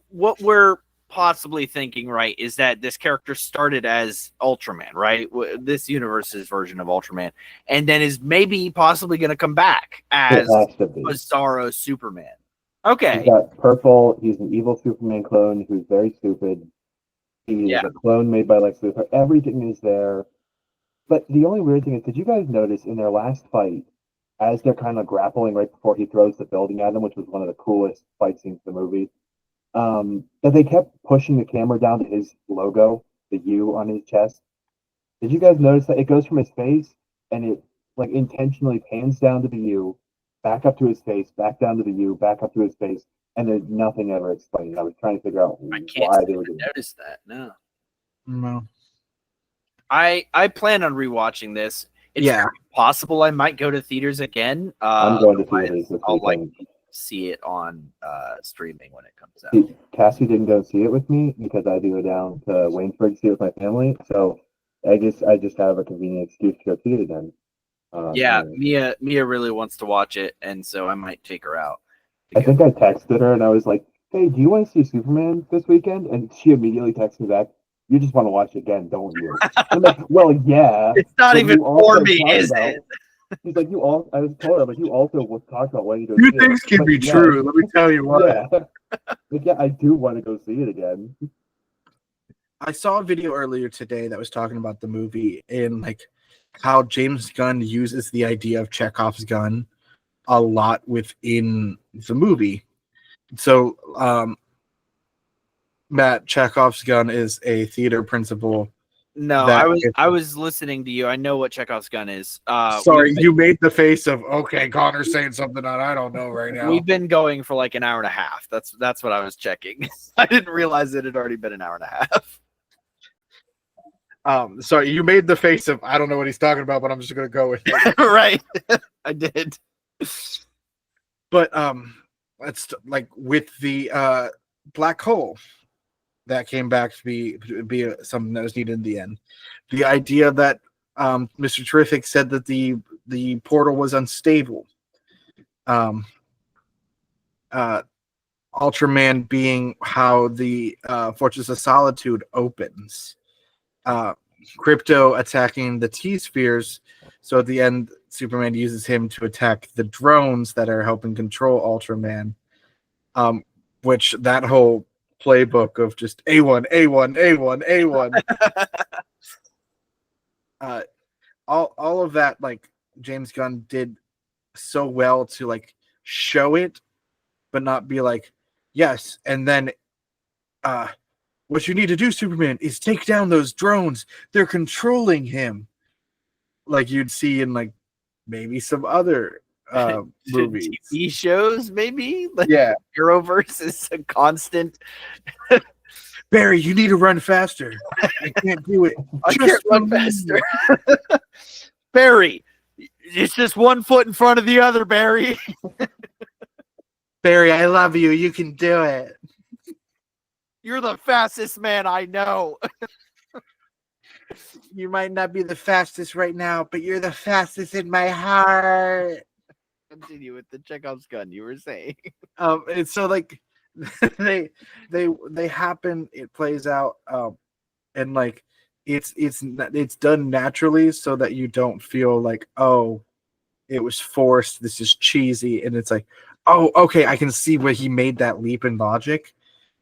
Speaker 1: what we're possibly thinking, right, is that this character started as Ultraman, right? This universe's version of Ultraman, and then is maybe possibly going to come back as
Speaker 4: It has to be.
Speaker 1: Bizarro Superman.
Speaker 4: He's
Speaker 1: Okay.
Speaker 4: got purple. He's an evil Superman clone who's very stupid. He is a clone made by Lex Luthor. Everything is there. But the only weird thing is, did you guys notice in their last fight, as they're kind of grappling right before he throws the building at them, which was one of the coolest fight scenes in the movie, that they kept pushing the camera down to his logo, the U on his chest? Did you guys notice that it goes from his face and it like intentionally pans down to the U, back up to his face, back down to the U, back up to his face, and there's nothing ever explained. I was trying to figure out
Speaker 1: I can't
Speaker 4: why they were doing
Speaker 1: notice that.
Speaker 3: No.
Speaker 1: I plan on rewatching this. It's
Speaker 3: Yeah.
Speaker 1: possible I might go to theaters again.
Speaker 4: I'm going to
Speaker 1: otherwise
Speaker 4: theaters this
Speaker 1: I'll
Speaker 4: weekend.
Speaker 1: see it on streaming when it comes out.
Speaker 4: See, Cassie didn't go see it with me because I had to go down to Waynesburg to see it with my family. So I just have a convenient excuse to go see it again.
Speaker 1: Yeah,
Speaker 4: Yeah.
Speaker 1: Mia really wants to watch it, and so I might take her out.
Speaker 4: I think I texted her and I was like, "Hey, do you want to see Superman this weekend?" And she immediately texted me back, "You just want to watch it again, don't you?" I'm like, "Well, yeah."
Speaker 1: It's not
Speaker 4: but
Speaker 1: even
Speaker 4: you also
Speaker 1: for me,
Speaker 4: talked
Speaker 1: is
Speaker 4: about-
Speaker 1: it?
Speaker 4: He's like, "You all." I was told him, like, "You also talked about wanting to go
Speaker 3: Two
Speaker 4: see it."
Speaker 3: things can
Speaker 4: But
Speaker 3: be
Speaker 4: yeah,
Speaker 3: true. Let me tell you what.
Speaker 4: Yeah. Like, yeah, I do want to go see it again.
Speaker 3: I saw a video earlier today that was talking about the movie and like how James Gunn uses the idea of Chekhov's gun a lot within the movie. So Matt Chekhov's gun is a theater principal
Speaker 1: No,
Speaker 3: That
Speaker 1: I was listening to you. I know what Chekhov's gun is.
Speaker 3: Sorry, you made the face of okay. Connor's saying something that I don't know right now.
Speaker 1: We've been going for like an hour and a half. That's what I was checking. I didn't realize it had already been an hour and a half.
Speaker 3: Sorry, you made the face of I don't know what he's talking about, but I'm just gonna go with it.
Speaker 1: Right. I did.
Speaker 3: But let's like with the black hole that came back to be something that was needed in the end. The idea that Mr. Terrific said that the portal was unstable. Ultraman being how the Fortress of Solitude opens. Crypto attacking the T-spheres. So at the end, Superman uses him to attack the drones that are helping control Ultraman. Which that whole playbook of just A1, A1, A1, A1. All of that, like James Gunn did so well to like show it, but not be like, yes, and then what you need to do, Superman, is take down those drones. They're controlling him. Like you'd see in like maybe some other movies.
Speaker 1: TV shows, maybe? Like
Speaker 3: Yeah.
Speaker 1: Arrowverse is a constant.
Speaker 3: Barry, you need to run faster. I can't do it.
Speaker 1: I can't run faster. Barry, it's just 1 foot in front of the other, Barry.
Speaker 3: Barry, I love you. You can do it.
Speaker 1: You're the fastest man I know.
Speaker 3: You might not be the fastest right now, but you're the fastest in my heart.
Speaker 1: Continue with the Chekhov's gun you were saying.
Speaker 3: And so like they happen, it plays out, and like it's done naturally so that you don't feel like, oh, it was forced, this is cheesy, and it's like, oh, okay, I can see where he made that leap in logic,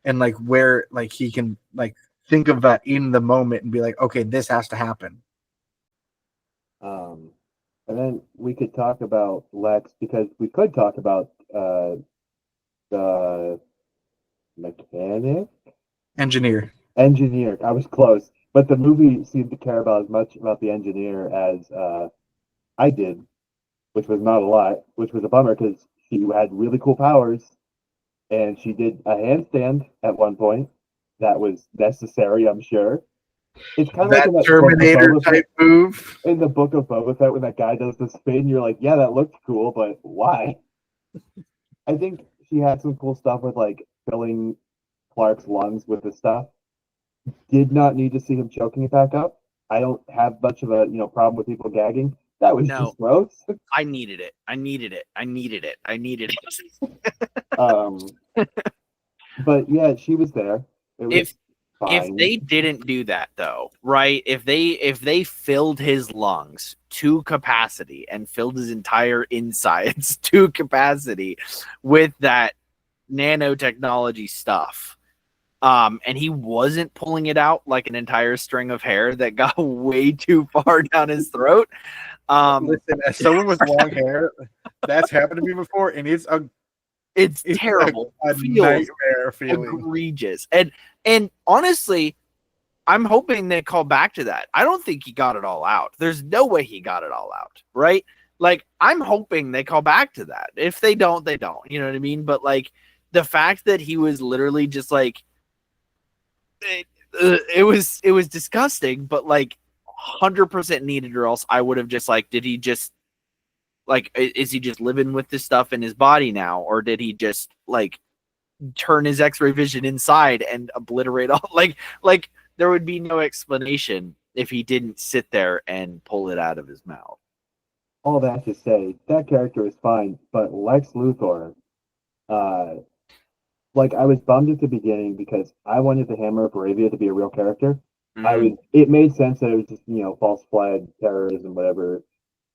Speaker 3: and like where like he can like think of that in the moment and be like, okay, this has to happen.
Speaker 4: And then we could talk about Lex, because we could talk about the
Speaker 3: Engineer.
Speaker 4: I was close, but the movie seemed to care about as much about the engineer as I did, which was not a lot, which was a bummer because she had really cool powers, and she did a handstand at one point that was necessary, I'm sure. It's kind of
Speaker 3: That
Speaker 4: like in
Speaker 3: Terminator type move.
Speaker 4: in the book of Boba Fett when that guy does the spin. You're like, yeah, that looked cool, but why? I think she had some cool stuff with like filling Clark's lungs with the stuff. Did not need to see him choking it back up. I don't have much of a problem with people gagging. That was just gross.
Speaker 1: I needed it.
Speaker 4: But yeah, she was there. It was
Speaker 1: if they didn't do that though, right? If they filled his lungs to capacity and filled his entire insides to capacity with that nanotechnology stuff, and he wasn't pulling it out like an entire string of hair that got way too far down his throat.
Speaker 3: Listen, as someone with long hair, that's happened to me before, and it's
Speaker 1: terrible.
Speaker 3: a nightmare feeling.
Speaker 1: Egregious. And honestly, I'm hoping they call back to that. I don't think he got it all out. There's no way he got it all out, right? Like, I'm hoping they call back to that. If they don't, they don't. You know what I mean? But like the fact that he was literally just like it was disgusting, but like 100% needed, or else I would have just like, did he just like, is he just living with this stuff in his body now, or did he just like turn his X-ray vision inside and obliterate all like there would be no explanation if he didn't sit there and pull it out of his mouth.
Speaker 4: All that to say, that character is fine, but Lex Luthor, like I was bummed at the beginning because I wanted the Hammer of Aravia to be a real character.
Speaker 1: Mhm.
Speaker 4: It made sense that it was just false flag terrorism, whatever.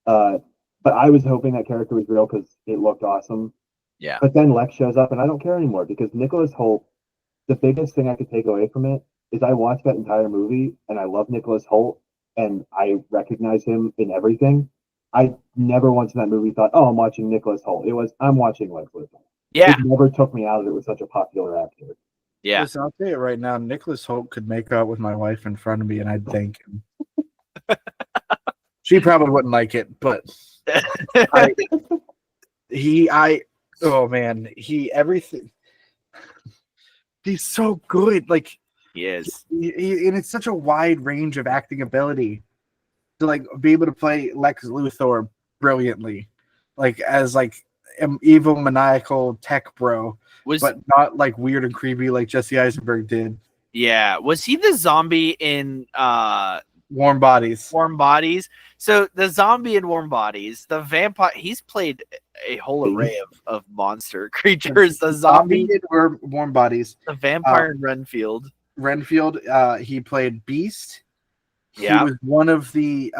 Speaker 4: But I was hoping that character was real because it looked awesome.
Speaker 1: Yeah.
Speaker 4: But then Lex shows up, and I don't care anymore because Nicholas Hoult. The biggest thing I could take away from it is I watched that entire movie, and I love Nicholas Hoult, and I recognize him in everything. I never once in that movie thought, "Oh, I'm watching Nicholas Hoult." It was, "I'm watching Lex Luthor."
Speaker 1: Yeah.
Speaker 4: It never took me out of it with such a popular actor.
Speaker 1: Yeah.
Speaker 3: Listen, I'll tell you right now, Nicholas Holt could make out with my wife in front of me, and I'd thank him. She probably wouldn't like it, but oh man, everything. He's so good. Like
Speaker 1: He is.
Speaker 3: and it's such a wide range of acting ability to like be able to play Lex Luthor brilliantly, like as like an evil maniacal tech bro, but not like weird and creepy like Jesse Eisenberg did.
Speaker 1: Yeah. Was he the zombie in
Speaker 3: Warm Bodies?
Speaker 1: Warm Bodies. So the zombie in Warm Bodies, the vampire, he's played a whole array of monster creatures. The zombie
Speaker 3: in Warm Bodies,
Speaker 1: the vampire in Renfield.
Speaker 3: He played Beast.
Speaker 1: Yeah.
Speaker 3: He was one of the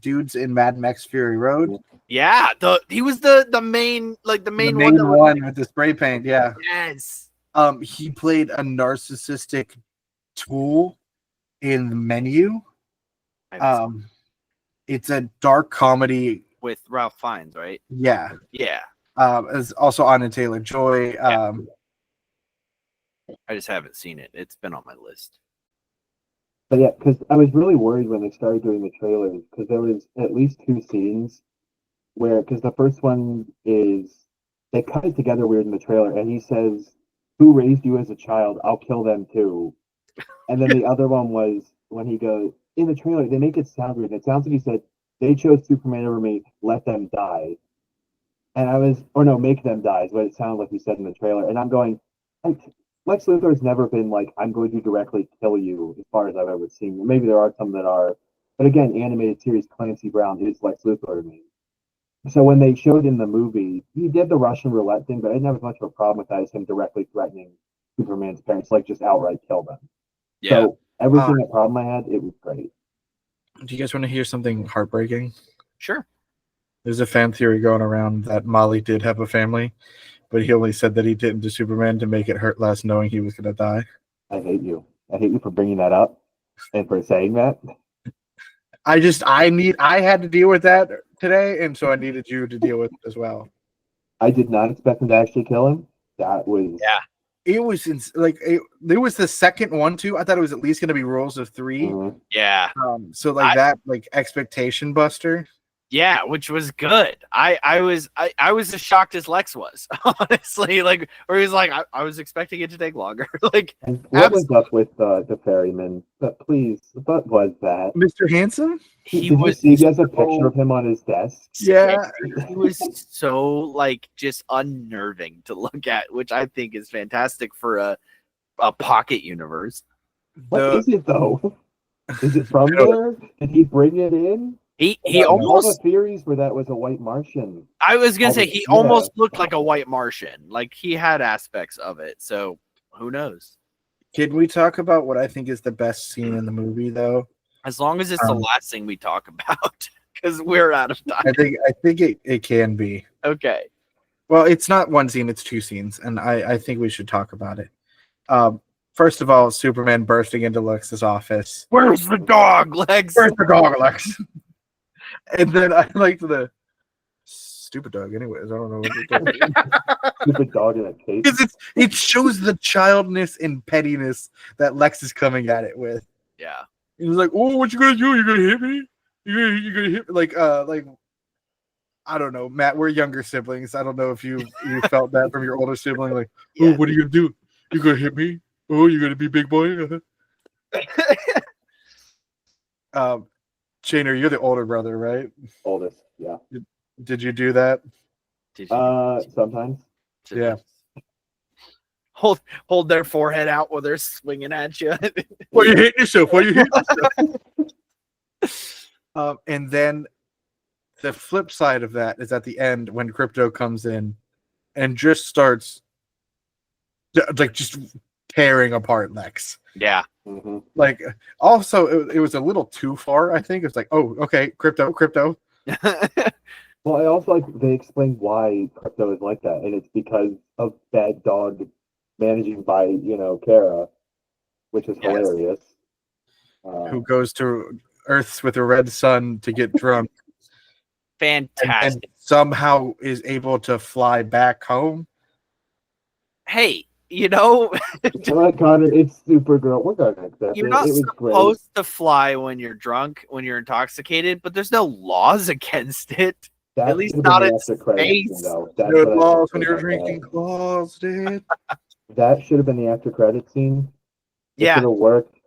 Speaker 3: dudes in Mad Max Fury Road.
Speaker 1: Yeah, he was the main
Speaker 3: The
Speaker 1: one,
Speaker 3: one with the spray paint. Yeah.
Speaker 1: Yes.
Speaker 3: He played a narcissistic tool in The Menu. It's a dark comedy
Speaker 1: with Ralph Fiennes, right?
Speaker 3: Yeah.
Speaker 1: Yeah.
Speaker 3: It's also Anya Taylor-Joy.
Speaker 1: I just haven't seen it. It's been on my list.
Speaker 4: But yeah, because I was really worried when they started doing the trailers, because there was at least 2 scenes where, because the first one is they cut it together weird in the trailer, and he says, "Who raised you as a child? I'll kill them too." And then the other one was when he goes in the trailer. They make it sound weird. It sounds like he said, "They chose Superman over me. Let them die." And I was, or no, make them die is what it sounded like he said in the trailer. And I'm going, Lex Luthor's never been like, I'm going to directly kill you, as far as I've ever seen. Maybe there are some that are, but again, animated series Clancy Brown is Lex Luthor to me. So when they showed in the movie, he did the Russian roulette thing, but I didn't have as much of a problem with that as him directly threatening Superman's parents, like just outright kill them.
Speaker 1: Yeah.
Speaker 4: So everything that problem I had, it was great.
Speaker 3: Do you guys want to hear something heartbreaking?
Speaker 1: Sure.
Speaker 3: There's a fan theory going around that Molly did have a family, but he only said that he didn't to Superman to make it hurt less, knowing he was going to die.
Speaker 4: I hate you. I hate you for bringing that up and for saying that.
Speaker 3: I had to deal with that today, and so I needed you to deal with it as well.
Speaker 4: I did not expect him to actually kill him. That was
Speaker 3: It was there was the second one too. I thought it was at least going to be rules of 3.
Speaker 4: Mhm.
Speaker 1: Yeah.
Speaker 3: So like that expectation buster.
Speaker 1: Yeah, which was good. I was as shocked as Lex was, honestly. Like, or he was like, I was expecting it to take longer. Like,
Speaker 4: And what was up with the ferryman? But please, what was that?
Speaker 3: Mr. Handsome?
Speaker 1: he
Speaker 4: Did
Speaker 1: was.
Speaker 4: you see he has a picture of him on his desk?
Speaker 3: Yeah.
Speaker 1: He was so like just unnerving to look at, which I think is fantastic for a pocket universe.
Speaker 4: What is it though? Is it from there? Did he bring it in?
Speaker 1: He
Speaker 4: All
Speaker 1: almost.
Speaker 4: the theories were that was a white Martian.
Speaker 1: I was gonna say he
Speaker 4: Yeah.
Speaker 1: almost looked like a white Martian. Like he had aspects of it. So who knows?
Speaker 3: Can we talk about what I think is the best scene in the movie, though?
Speaker 1: As long as it's the last thing we talk about, because we're out of time.
Speaker 3: I think it can be.
Speaker 1: Okay.
Speaker 3: Well, it's not one scene; it's 2 scenes, and I think we should talk about it. First of all, Superman bursting into Lex's office.
Speaker 1: Where's the dog, Lex?
Speaker 3: Where's the dog, Lex? And then I like the stupid dog. Anyways, I don't know what you're doing.
Speaker 4: Stupid dog in a cage.
Speaker 3: Because it shows the childness and pettiness that Lex is coming at it with.
Speaker 1: Yeah.
Speaker 3: He was like, "Oh, what you gonna do? You gonna hit me? You gonna hit me?" Like I don't know, Matt. We're younger siblings. I don't know if you felt that from your older sibling. Like,
Speaker 1: Yeah.
Speaker 3: "Oh, what are you gonna do? You gonna hit me? Oh, you gonna be big boy?" Chainer, you're the older brother, right?
Speaker 4: Oldest, yeah.
Speaker 3: Did you do that?
Speaker 1: Did you
Speaker 4: Sometimes.
Speaker 3: Yeah.
Speaker 1: Hold their forehead out while they're swinging at you.
Speaker 3: Why you hitting yourself? Why you hitting yourself? And then the flip side of that is at the end when Crypto comes in and just starts like just tearing apart Lex.
Speaker 1: Yeah.
Speaker 4: Mm-hmm.
Speaker 3: Like also it was a little too far, I think. It's like, oh, okay, crypto.
Speaker 4: Well, I also like they explained why Crypto is like that, and it's because of Bad Dog managing by Kara, which is hilarious.
Speaker 3: Who goes to Earths with a red sun to get drunk
Speaker 1: Fantastic.
Speaker 3: and somehow is able to fly back home.
Speaker 1: Hey, you know,
Speaker 4: Come on, Connor, it's Supergirl. We're gonna accept
Speaker 1: you're
Speaker 4: it.
Speaker 1: not
Speaker 4: It was great.
Speaker 1: supposed to fly when you're drunk, when you're intoxicated, but there's no laws against it.
Speaker 4: That
Speaker 1: At least
Speaker 4: should have
Speaker 1: not
Speaker 4: been
Speaker 1: in
Speaker 4: the after credits scene,
Speaker 1: space.
Speaker 4: though. That's
Speaker 3: Good
Speaker 4: what I
Speaker 3: laws
Speaker 4: think
Speaker 3: when you're
Speaker 4: about
Speaker 3: drinking
Speaker 4: that.
Speaker 3: claws, dude.
Speaker 4: That should have been the after credits scene. It
Speaker 1: Yeah,
Speaker 4: should have worked.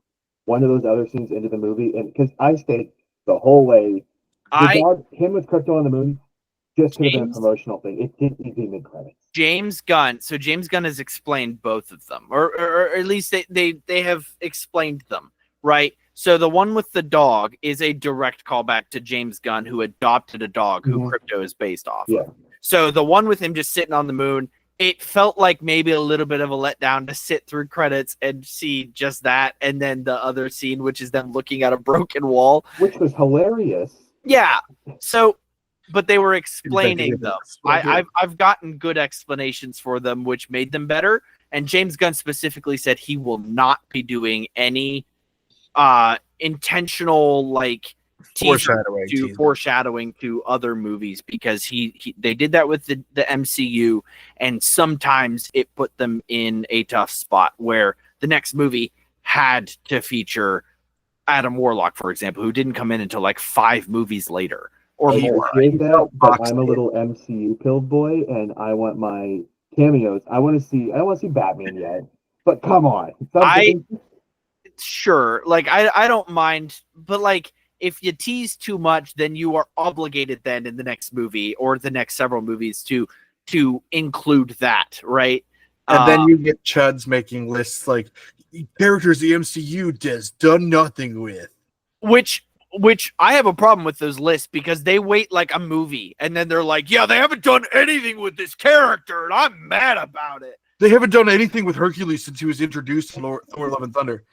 Speaker 4: One of those other scenes into the movie, and because I stayed the whole way, the
Speaker 1: I
Speaker 4: dog, him with Crypto on the moon, just could have been a
Speaker 1: James
Speaker 4: promotional thing. It didn't need to be mid credits.
Speaker 1: James Gunn. So James Gunn has explained both of them, or at least they have explained them, right? So the one with the dog is a direct callback to James Gunn, who adopted a dog who
Speaker 4: Mhm.
Speaker 1: Crypto is based off
Speaker 4: Yeah.
Speaker 1: of. So the one with him just sitting on the moon, it felt like maybe a little bit of a letdown to sit through credits and see just that, and then the other scene, which is them looking at a broken wall.
Speaker 4: Which was hilarious.
Speaker 1: Yeah. So, but they were explaining
Speaker 3: Executive
Speaker 1: them.
Speaker 3: explaining.
Speaker 1: I've gotten good explanations for them, which made them better. And James Gunn specifically said he will not be doing any intentional like foreshadowing to other movies, because they did that with the MCU, and sometimes it put them in a tough spot where the next movie had to feature Adam Warlock, for example, who didn't come in until like 5 movies later or
Speaker 4: I
Speaker 1: more.
Speaker 4: appreciate that, but I'm a little MCU pilled boy, and I want my cameos. I want to see Batman yet, but come on,
Speaker 1: Sure, like I don't mind, but like if you tease too much, then you are obligated then in the next movie or the next several movies to include that, right?
Speaker 3: And then you get chuds making lists like characters the MCU has done nothing with.
Speaker 1: Which I have a problem with those lists, because they wait like a movie and then they're like, yeah, they haven't done anything with this character and I'm mad about it.
Speaker 3: They haven't done anything with Hercules since he was introduced in Thor Love and Thunder.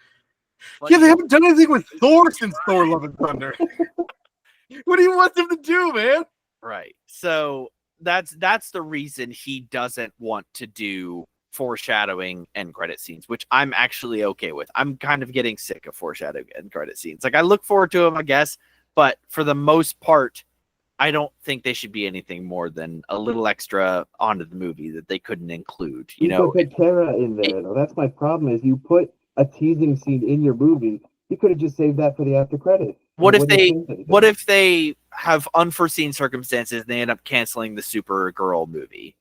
Speaker 1: Like,
Speaker 3: Yeah, they haven't done anything with Thor since Thor Love and Thunder. What do you want them to do, man?
Speaker 1: right. So that's the reason he doesn't want to do foreshadowing and credit scenes, which I'm actually okay with. I'm kind of getting sick of foreshadowing and credit scenes. Like, I look forward to them, I guess, but for the most part, I don't think they should be anything more than a little extra onto the movie that they couldn't include. You know,
Speaker 4: put Kara in there. Though. That's my problem. Is you put a teasing scene in your movie, you could have just saved that for the after credits.
Speaker 1: What if they have unforeseen circumstances and they end up canceling the Supergirl movie?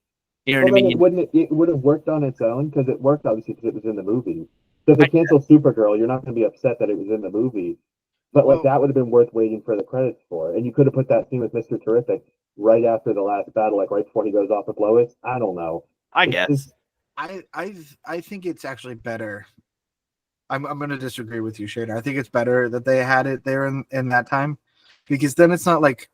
Speaker 1: You know what I mean?
Speaker 4: It would have worked on its own, because it worked obviously because it was in the movie. So if they cancel Supergirl, you're not going to be upset that it was in the movie. But like that would have been worth waiting for the credits for. And you could have put that scene with Mr. Terrific right after the last battle, like right before he goes off with Lois. I don't know.
Speaker 1: I guess.
Speaker 3: I think it's actually better. I'm going to disagree with you, Shader. I think it's better that they had it there in that time, because then it's not like,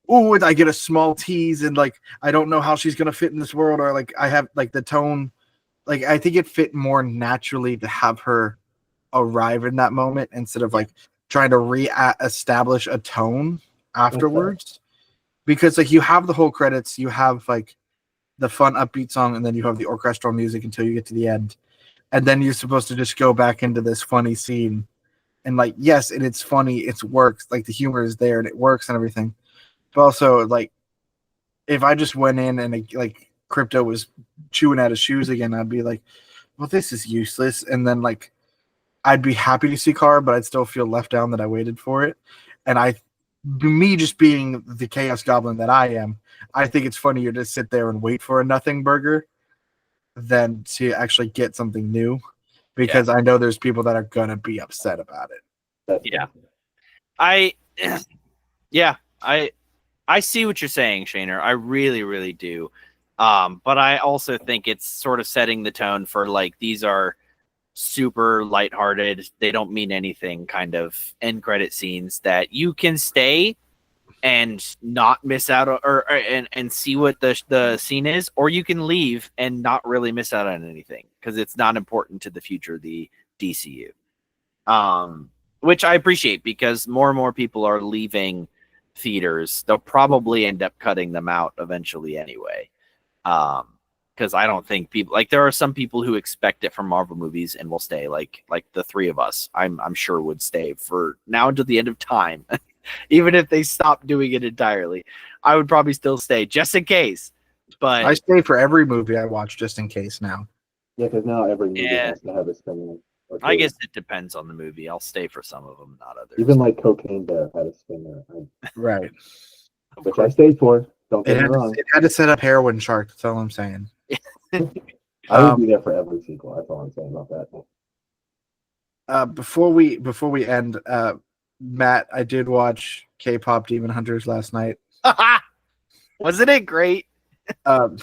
Speaker 3: oh, I get a small tease and like I don't know how she's going to fit in this world, or like I have like the tone. Like, I think it fit more naturally to have her arrive in that moment instead of like trying to re-establish a tone afterwards. Because like you have the whole credits, you have like the fun upbeat song, and then you have the orchestral music until you get to the end. And then you're supposed to just go back into this funny scene. And like, yes, and it's funny, it works, like the humor is there and it works and everything. But also, like, if I just went in and like Crypto was chewing at his shoes again, I'd be like, well, this is useless. And then like I'd be happy to see Kara, but I'd still feel left down that I waited for it. And me just being the Chaos Goblin that I am, I think it's funnier to sit there and wait for a nothing burger than to actually get something new, because I know there's people that are gonna be upset about it.
Speaker 1: Yeah. I see what you're saying, Shaner. I really, really do. But I also think it's sort of setting the tone for like, these are super lighthearted, they don't mean anything kind of end credit scenes that you can stay and not miss out and see what the scene is, or you can leave and not really miss out on anything because it's not important to the future of the DCU. Which I appreciate, because more and more people are leaving theaters. They'll probably end up cutting them out eventually anyway. Because I don't think people, like, there are some people who expect it from Marvel movies and will stay, like the three of us. I'm sure would stay for now until the end of time. Even if they stop doing it entirely, I would probably still stay just in case. But
Speaker 3: I stay for every movie I watch just in case now.
Speaker 4: Yeah, because now every movie
Speaker 1: Yeah.
Speaker 4: has to have a stinger. or
Speaker 1: I
Speaker 4: two.
Speaker 1: guess it depends on the movie. I'll stay for some of them, not others.
Speaker 4: Even like Cocaine Bear had a stinger,
Speaker 3: Right.
Speaker 1: Of
Speaker 4: which I
Speaker 1: course.
Speaker 4: stayed for. Don't
Speaker 3: It
Speaker 4: get me
Speaker 3: had, to,
Speaker 4: wrong.
Speaker 3: it had to set up Heroin Shark. That's all I'm saying.
Speaker 4: I would be there for every sequel. That's all I'm saying about that.
Speaker 3: Before we end, Matt, I did watch K-pop Demon Hunters last night.
Speaker 1: Wasn't it great?
Speaker 3: Um,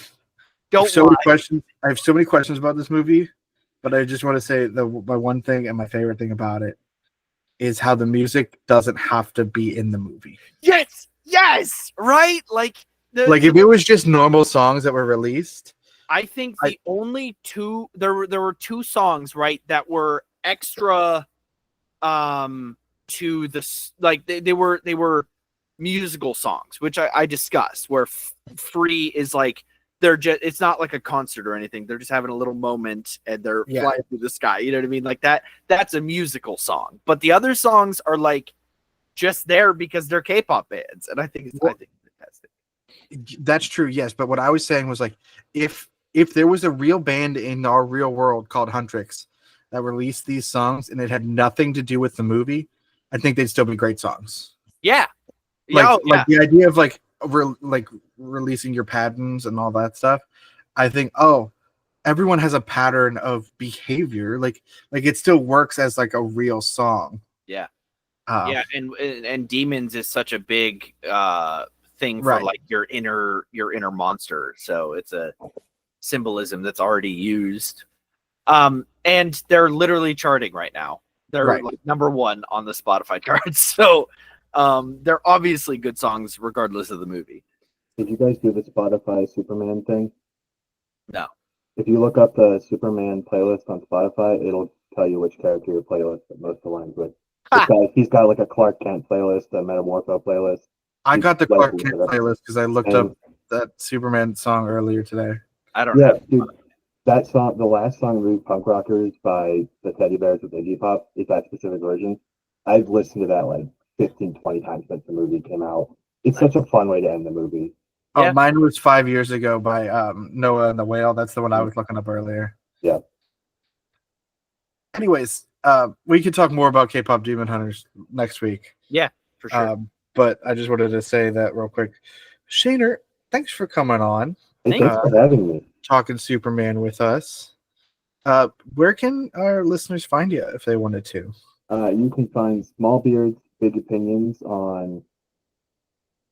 Speaker 1: Don't
Speaker 3: so
Speaker 1: lie.
Speaker 3: many questions. I have so many questions about this movie, but I just want to say my one thing and my favorite thing about it is how the music doesn't have to be in the movie.
Speaker 1: Yes, right. Like
Speaker 3: Like if it was just normal songs that were released,
Speaker 1: I think the only two there were two songs, right, that were extra to this, like they were musical songs, which I discussed, where Free is like they're just, it's not like a concert or anything, they're just having a little moment and they're flying through the sky, you know what I mean, like that's a musical song, but the other songs are like just there because they're K-pop bands, and I think it's fantastic.
Speaker 3: that's true, yes. But what I was saying was like if there was a real band in our real world called Huntrix that released these songs and it had nothing to do with the movie, I think they'd still be great songs.
Speaker 1: Yeah.
Speaker 3: Like the idea of like releasing your patterns and all that stuff. I think everyone has a pattern of behavior. Like it still works as like a real song.
Speaker 1: Yeah. And Demons is such a big thing for
Speaker 3: Right.
Speaker 1: like your inner monster. So it's a symbolism that's already used. And they're literally charting right now. They're like number 1 on the Spotify charts. So they're obviously good songs regardless of the movie.
Speaker 4: Did you guys do the Spotify Superman thing?
Speaker 1: No.
Speaker 4: If you look up the Superman playlist on Spotify, it'll tell you which character your playlist most aligns with. He's got like a Clark Kent playlist, a Metamorpho playlist.
Speaker 3: I got the Clark Kent playlist because I looked up that Superman song earlier today.
Speaker 1: I don't know.
Speaker 4: Dude, that song, the last song, "Rude Punk Rockers" by the Teddy Bears with Iggy Pop, is that specific version. I've listened to that like 15, 20 times since the movie came out. It's such a fun way to end the movie.
Speaker 3: Oh, mine was 5 years ago by Noah and the Whale. That's the one I was looking up earlier.
Speaker 4: Yeah.
Speaker 3: Anyways, we could talk more about K-pop Demon Hunters next week.
Speaker 1: Yeah, for sure.
Speaker 3: But I just wanted to say that real quick. Shaner, thanks for coming on.
Speaker 4: Hey, thanks for having me.
Speaker 3: Talking Superman with us. Where can our listeners find you if they wanted to?
Speaker 4: You can find Smallbeard's Big Opinions on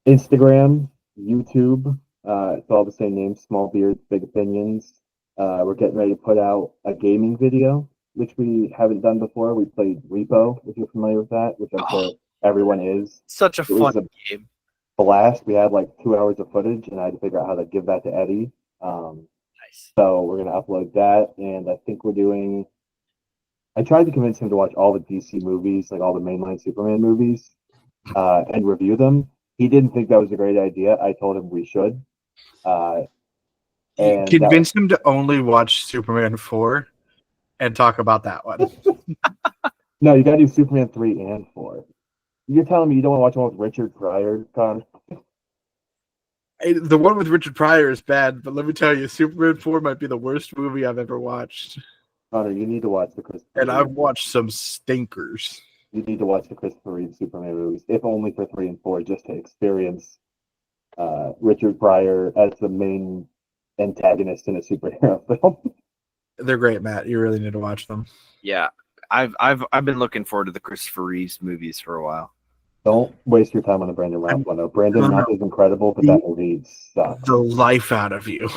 Speaker 4: Instagram, YouTube. It's all the same name, Smallbeard's Big Opinions. We're getting ready to put out a gaming video, which we haven't done before. We played Repo, if you're familiar with that, which I'm sure everyone is.
Speaker 1: Such a fun game.
Speaker 4: Blast. We had like 2 hours of footage, and I had to figure out how to give that to Eddie.
Speaker 1: Nice.
Speaker 4: So we're gonna upload that, and I think we're doing. I tried to convince him to watch all the DC movies, like all the mainline Superman movies, and review them. He didn't think that was a great idea. I told him we should.
Speaker 3: And convince him to only watch Superman 4 and talk about that one.
Speaker 4: No, you gotta do Superman 3 and 4. You're telling me you don't want to watch one with Richard Pryor, Connor?
Speaker 3: The one with Richard Pryor is bad, but let me tell you, Superman 4 might be the worst movie I've ever watched.
Speaker 4: Connor, you need to watch the Christopher
Speaker 3: And I've watched some stinkers.
Speaker 4: You need to watch the Christopher Reeve Superman movies, if only for 3 and 4, just to experience Richard Pryor as the main antagonist in a superhero film.
Speaker 3: They're great, Matt. You really need to watch them.
Speaker 1: Yeah, I've been looking forward to the Christopher Reeves movies for a while.
Speaker 4: Don't waste your time on the Brandon Routh one. Brandon Routh is incredible, but that movie sucks.
Speaker 3: The life out of you.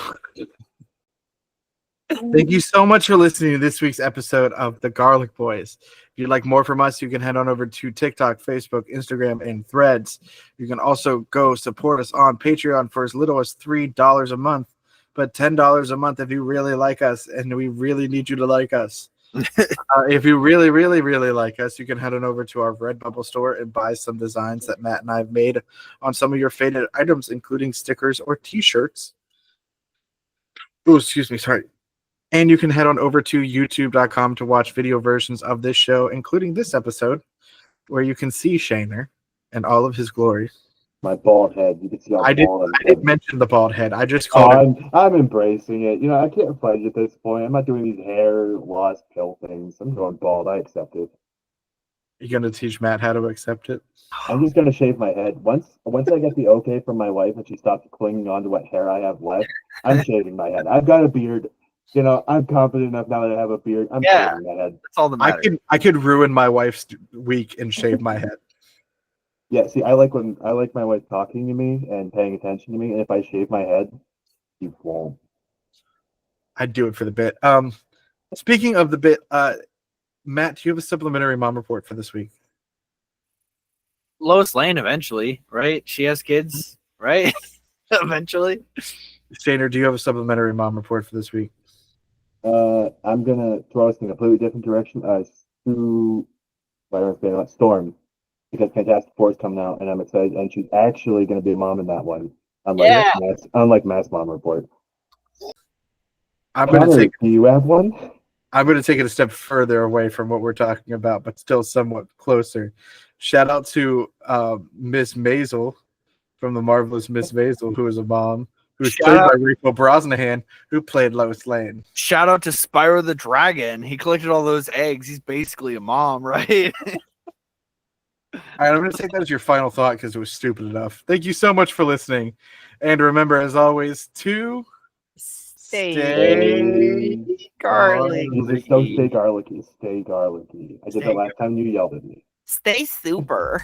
Speaker 3: Thank you so much for listening to this week's episode of The Garlic Boys. If you'd like more from us, you can head on over to TikTok, Facebook, Instagram, and Threads. You can also go support us on Patreon for as little as $3 a month, but $10 a month if you really like us, and we really need you to like us. If you really, really, really like us, you can head on over to our Redbubble store and buy some designs that Matt and I have made on some of your favorite items, including stickers or t-shirts. Oh, excuse me, sorry. And you can head on over to youtube.com to watch video versions of this show, including this episode, where you can see Shaner and all of his glory.
Speaker 4: My bald head. You can see how
Speaker 3: I
Speaker 4: bald I'm
Speaker 3: didn't mention the bald head. I just called it.
Speaker 4: I'm embracing it. You know, I can't fight it at this point. I'm not doing these hair loss pill things. I'm going bald. I accept it.
Speaker 3: You're gonna teach Matt how to accept it.
Speaker 4: I'm just gonna shave my head. Once I get the okay from my wife and she stops clinging on to what hair I have left, I'm shaving my head. I've got a beard. You know, I'm confident enough now that I have a beard. I'm shaving my head.
Speaker 1: That's all that matters.
Speaker 3: I could ruin my wife's week and shave my head.
Speaker 4: Yeah, see, I like my wife talking to me and paying attention to me, and if I shave my head, you won't.
Speaker 3: I'd do it for the bit. Speaking of the bit, Matt, do you have a supplementary mom report for this week?
Speaker 1: Lois Lane eventually, right? She has kids, right? Eventually.
Speaker 3: Stainer, do you have a supplementary mom report for this week?
Speaker 4: I'm gonna throw us in a completely different direction. Storm, because Fantastic Four is coming out, and I'm excited. And she's actually gonna be a mom in that one, unlike Mass Mom Report. Do you have one?
Speaker 3: I'm going to take it a step further away from what we're talking about, but still somewhat closer. Shout out to Miss Maisel from the Marvelous Miss Maisel, who is a mom, who's played by Rachel Brosnahan, who played Lois Lane.
Speaker 1: Shout out to Spyro the Dragon. He collected all those eggs. He's basically a mom, right?
Speaker 3: All right, I'm going to take that as your final thought because it was stupid enough. Thank you so much for listening. And remember, as always, to stay garlicky.
Speaker 4: Don't stay garlicky. Stay garlicky. I did that last time you yelled at me.
Speaker 1: Stay super.